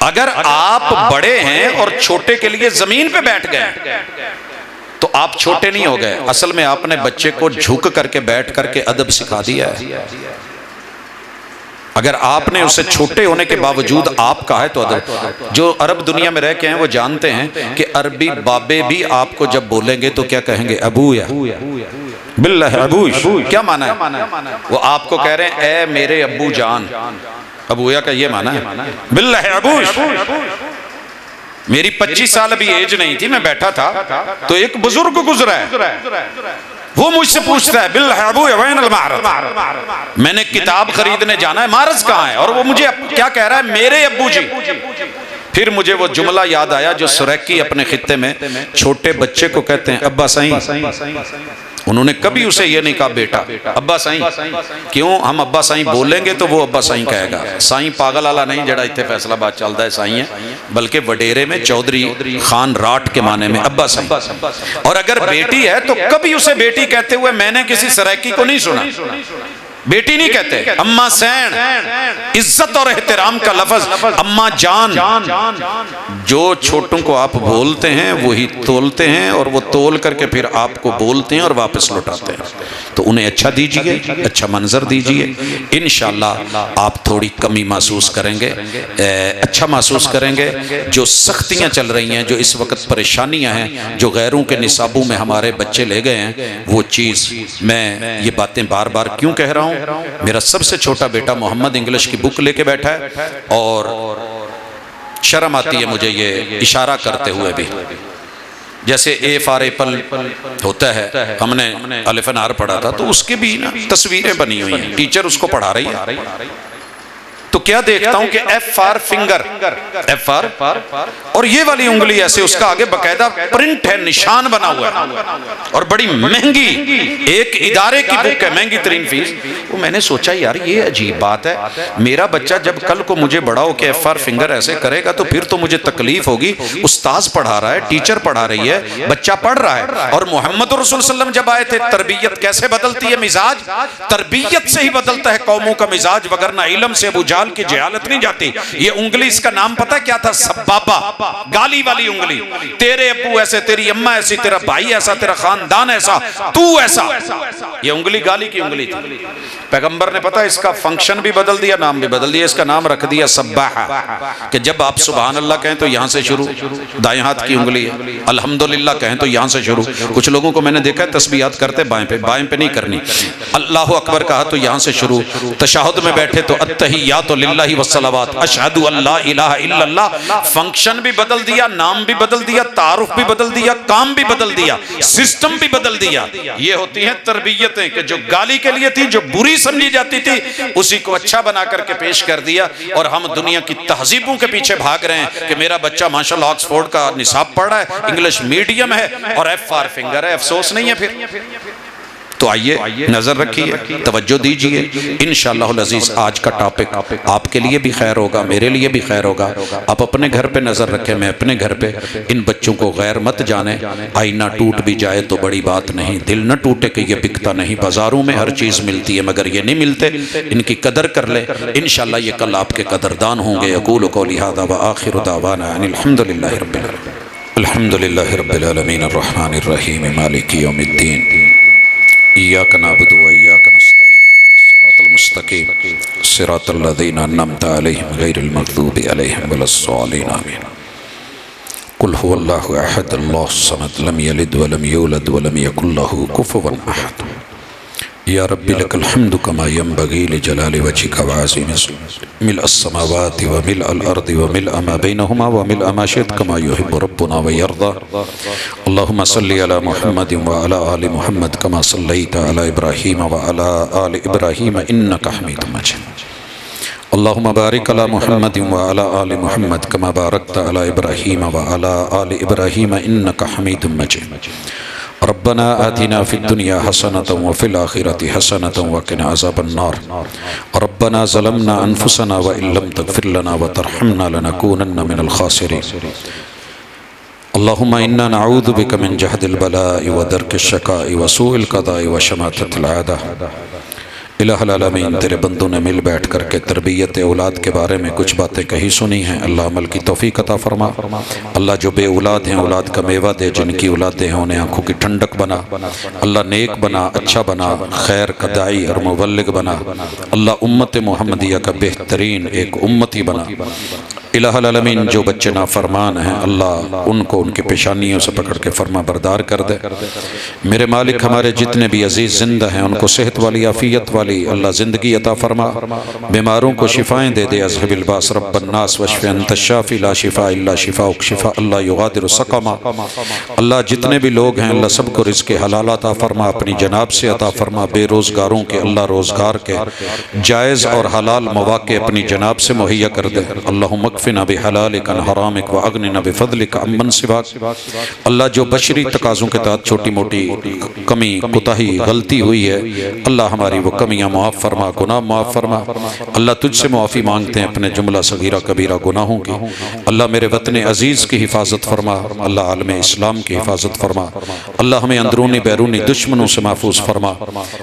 अगर आप बड़े हैं और छोटे के लिए जमीन पे बैठ गए, तो आप छोटे नहीं हो गए। असल में आपने बच्चे को झुक करके बैठ करके अदब सिखा दिया है। अगर आपने उसे छोटे होने के बावजूद आप कहा है तो अदब। जो अरब दुनिया में रह के हैं वो जानते हैं कि अरबी बाबे भी आपको जब बोलेंगे तो क्या कहेंगे, अबूया बिल्लाह अबूश। क्या माना है? वो आपको कह रहे हैं ए मेरे अब्बू जान। अबूया का ये माना है, बिल्लाह अबूश। मेरी 25 साल अभी एज नहीं थी, मैं बैठा था तो एक बुजुर्ग गुजरा है, वो मुझसे पूछता है मैंने किताब खरीदने जाना है, मारज कहाँ है? और वो मुझे क्या कह रहा है, मेरे अब्बू जी। फिर मुझे वो जुमला याद आया जो सुरैकी अपने खित्ते में छोटे बच्चे को कहते हैं, अब्बा साईं। उन्होंने कभी उसे ये नहीं कहा बेटा, अब्बा साईं। क्यों? हम अब्बा साईं बोलेंगे तो वो अब्बा साईं कहेगा। साईं पागल वाला नहीं जड़ा इतने फैसलाबाद चलता है साईं है, बल्कि वडेरे में चौधरी खान राट के माने में अब्बा साईं। और अगर बेटी है तो कभी उसे बेटी कहते हुए मैंने किसी सरायकी को नहीं सुना। बेटी नहीं कहते, अम्मा सैन, इज्जत और एहतराम का लफ्ज अम्मा जान। जो छोटों को आप बोलते हैं वही तोलते हैं, और वो तोल करके फिर आपको बोलते हैं और वापस लौटाते हैं। तो उन्हें अच्छा दीजिए, अच्छा मंजर दीजिए, इंशाअल्लाह आप थोड़ी कमी महसूस करेंगे, अच्छा महसूस करेंगे। जो सख्तियाँ चल रही हैं, जो इस वक्त परेशानियाँ हैं, जो गैरों के निसाबों में हमारे बच्चे ले गए हैं, वो चीज़ मैं ये बातें बार बार क्यों कह रहा हूँ। मेरा सबसे छोटा बेटा मोहम्मद इंग्लिश की बुक लेके बैठा है, और शर्म आती है मुझे ये इशारा करते हुए भी। जैसे ए फॉर एप्पल होता है, हमने अलिफ नार पढ़ा था, तो उसकी भी ना तस्वीरें बनी हुई हैं, टीचर उसको पढ़ा रही है। तो क्या देखता हूं कि F for finger, F for, और ये वाली उंगली ऐसे, उसका आगे बकायदा प्रिंट है, निशान बना हुआ है, और बड़ी महंगी एक इदारे की बुक है, महंगी तरीन फीस। वो मैंने सोचा यार ये अजीब बात है, मेरा बच्चा जब कल को मुझे बड़ा हो के एफ फॉर फिंगर ऐसे करेगा तो फिर तो मुझे तकलीफ होगी। उस्ताद पढ़ा रहा है, टीचर पढ़ा रही है, बच्चा पढ़ रहा है। और मोहम्मद रसूल सल्लल्लाहु अलैहि वसल्लम जब आए थे, तरबियत कैसे बदलती है मिजाज? तरबियत से ही बदलता है कौमों का मिजाज, वगरना इल्म से अबू जहल जाल की जहालत नहीं जाती। ये उंगली, इसका नाम पता क्या था? सब्बाबा, गाली वाली उंगली। तेरे अब्बू ऐसे, तेरी अम्मा ऐसी, तेरा भाई ऐसा, तेरा खानदान ऐसा, तू ऐसा। ये उंगली गाली की उंगली थी। पैगंबर ने पता इसका फंक्शन भी बदल दिया, नाम भी बदल दिया। इसका नाम रख दिया सब्बाहा, कि जब आप सुभान अल्लाह कहें तो यहां से शुरू, दाएं हाथ की उंगली है। अल्हम्दुलिल्लाह कहें तो यहां से शुरू। कुछ लोगों को मैंने देखा है तस्बीहात करते बाएं पे, बाएं पे नहीं करनी। अल्लाह अकबर कहा तो यहां से शुरू। तशहुद में बैठे तो अत्तहियातु लिल्लाहि वस्सलावात, अशहदु अल्ला इलाहा इल्लल्लाह। फंक्शन भी बदल दिया, नाम भी बदल दिया, तारुफ भी बदल दिया, काम भी बदल दिया, सिस्टम भी बदल दिया। ये होती हैं तरबियतें कि जो गाली के लिए थी, जो बुरी समझी जाती थी, उसी को अच्छा बना करके पेश कर दिया। और हम दुनिया की तहजीबों के पीछे भाग रहे हैं कि मेरा बच्चा माशाल्लाह ऑक्सफोर्ड का निसाब पढ़ रहा है, इंग्लिश मीडियम है और एफ फॉर फिंगर है। अफसोस नहीं है फिर। तो आइए नजर रखिए, तवज्जो दीजिए। इंशाअल्लाह अज़ीज़ आज का टॉपिक आपके लिए भी खैर होगा, मेरे लिए भी खैर होगा। आप अपने घर पे नजर रखें, मैं अपने घर पे। इन बच्चों को गैर मत जाने। आईना टूट भी जाए तो बड़ी बात नहीं, दिल न टूटे कि ये बिकता नहीं। बाजारों में हर चीज मिलती है मगर ये नहीं मिलते, इनकी कदर कर ले। इंशाअल्लाह ये कल आपके कदरदान होंगे। यक़ूलु क़ौली हाज़ा व आखिरु दावाना अनिल हम्दुलिल्लाहि रब्बिल आलमीन अर्रहमानिर रहीम मालिकि यौमिद्दीन इय्याका नअबुदु व इय्याका नस्तईन इहदिनस सिरातल मुस्तक़ीम सिरातल लज़ीना अन्अमता अलैहिम गैरिल मग़दूबि अलैहिम वलस्सालिन आमीन। कुल हुवल्लाहु अहद अल्लाहुस समद लम यलिद व लम यूलद व लम यकुल लहू कुफुवन अहद। या रब्बी लकल हम्दु कमा यंबगी लिजलालि वजहिका व अज़ीमि मिल्अस समावाति व मिल्अल अर्दि व मिल्अ मा बैनहुमा व मिल्अ मा शि'त कमा युहिब्बु रब्बुना व यर्दा। अल्लाहुम्मा सल्लि अला मुहम्मदिन व अला आलि मुहम्मद कमा सल्लैता अला इब्राहीम व अला आलि इब्राहीम इन्नका हमीदुम मजीद। अल्लाहुम्मा बारिक अला मुहम्मदिन व अला आलि मुहम्मद कमा बारकता अला इब्राहीम व अला आलि इब्राहीम इन्नका हमीदुम मजीद। रब्बना आतिना फिद्दुनिया हसनतन व फिल आखिरति हसनतन व क़िना अज़ाबन्नार। रब्बना ज़लमना अनफुसना व इल्लम तग़फिर लना व तरहमना लनकूनन्न मिनल ख़ासिरीन। अल्लाहुम्मा इन्ना नऊज़ु बिका मिन जहदिल बलाइ व दरकिश शक़ाइ व सूइल क़दाइ व शमाततिल आदा। इलाहुल आलमीन, तेरे बंदों ने मिल बैठ करके तरबियत औलाद के बारे में कुछ बातें कही सुनी हैं। अल्लाह अमल की तौफीक अता फरमा। अल्लाह जो बे औलाद हैं औलाद का मेवा दे, जिनकी औलादें हैं उन्हें आँखों की ठंडक बना। अल्लाह नेक बना, अच्छा बना, खैर का दाई और मुबल्लिग बना। अल्लाह उम्मत मुहम्मदिया का बेहतरीन एक उम्मती बना। इलाहुल आलमीन, जो बच्चे नाफरमान हैं अल्लाह उनको उनकी पेशानियों से पकड़ के फरमा बरदार कर दे। मेरे मालिक, हमारे जितने भी अजीज़ जिंदा हैं उनको सेहत वाली, आफियत वाली अल्लाह ज़िंदगी अता फरमा। बीमारों को शिफाएँ दे दे। अज़हिबिल बास रब्बन नास वश्फ़ि अंत शाफ़ी ला शिफ़ा इल्ला शिफ़ाउक शिफ़ा अल्लाह युग़ादिरु सक़मा। अल्लाह जितने भी लोग हैं अल्लाह सबको रिज़्क़ हलाल अता फरमा, अपनी जनाब से अता फरमा। बेरोज़गारों के अल्लाह रोज़गार के जायज़ और हलाल मौक़े अपनी जनाब से मुहैया कर दे। अल्लाहुम्मा अक्फ़िना बिहलालिक अन हरामिक व अग़निना बिफ़ज़लिक अम्मन सिवाक। अल्लाह जो बशरी तकाज़ों के तहत छोटी मोटी कमी कोताही गलती हुई है अल्लाह हमारी वो कमियाँ माफ़ फरमा, गुनाह माफ़ फरमा। अल्लाह तुझसे मुआफ़ी मांगते हैं अपने जुमला सगीरा कबीरा गुनाहों की। अल्लाह मेरे वतन अज़ीज़ की हिफाजत फरमा। अल्लाह आलम इस्लाम की हिफाजत फरमा। अल्लाह हमें अंदरूनी बैरूनी दुश्मनों से महफूज फरमा।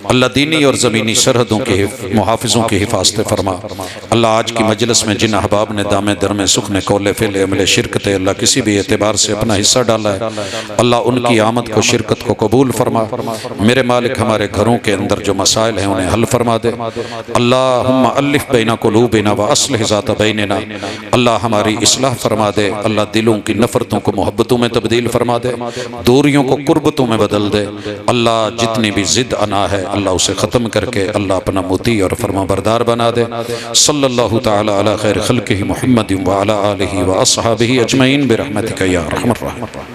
अल्लाह दीनी और ज़मीनी सरहदों के मुहाफ़िज़ों की हिफाजत फरमा। अल्लाह आज की मजलिस में जिन अहबाब ने दामे दरमे सुखने कौले फ़ेले अमले शिरकत अल्लाह किसी भी एतबार से अपना हिस्सा डाला है अल्लाह उनकी आमद को, शिरकत को कबूल फरमा। मेरे मालिक, हमारे घरों के अंदर जो मसाइल हैं उन्हें हल फरमा दे। अल्लाहुम्मा अल्लिफ़ बैना क़ुलूबिना व अस्लिह ज़ात बैनिना। अल्लाह हमारी इस्लाह फरमा दे। अल्लाह दिलों की नफ़रतों को मोहब्बतों में तब्दील फरमा दे, दूरियों को कुर्बतों में बदल दे। अल्लाह जितनी भी ज़िद अना है अल्लाह उसे ख़त्म करके अल्लाह अपना मुती और फरमाबरदार बना दे। सल्लल्लाहु तआला अला खैर खल्क़िही मुहम्मदिन व अला आलिही व अस्हाबिही अजमईन बिरहमतिका या अरहमर राहिमीन।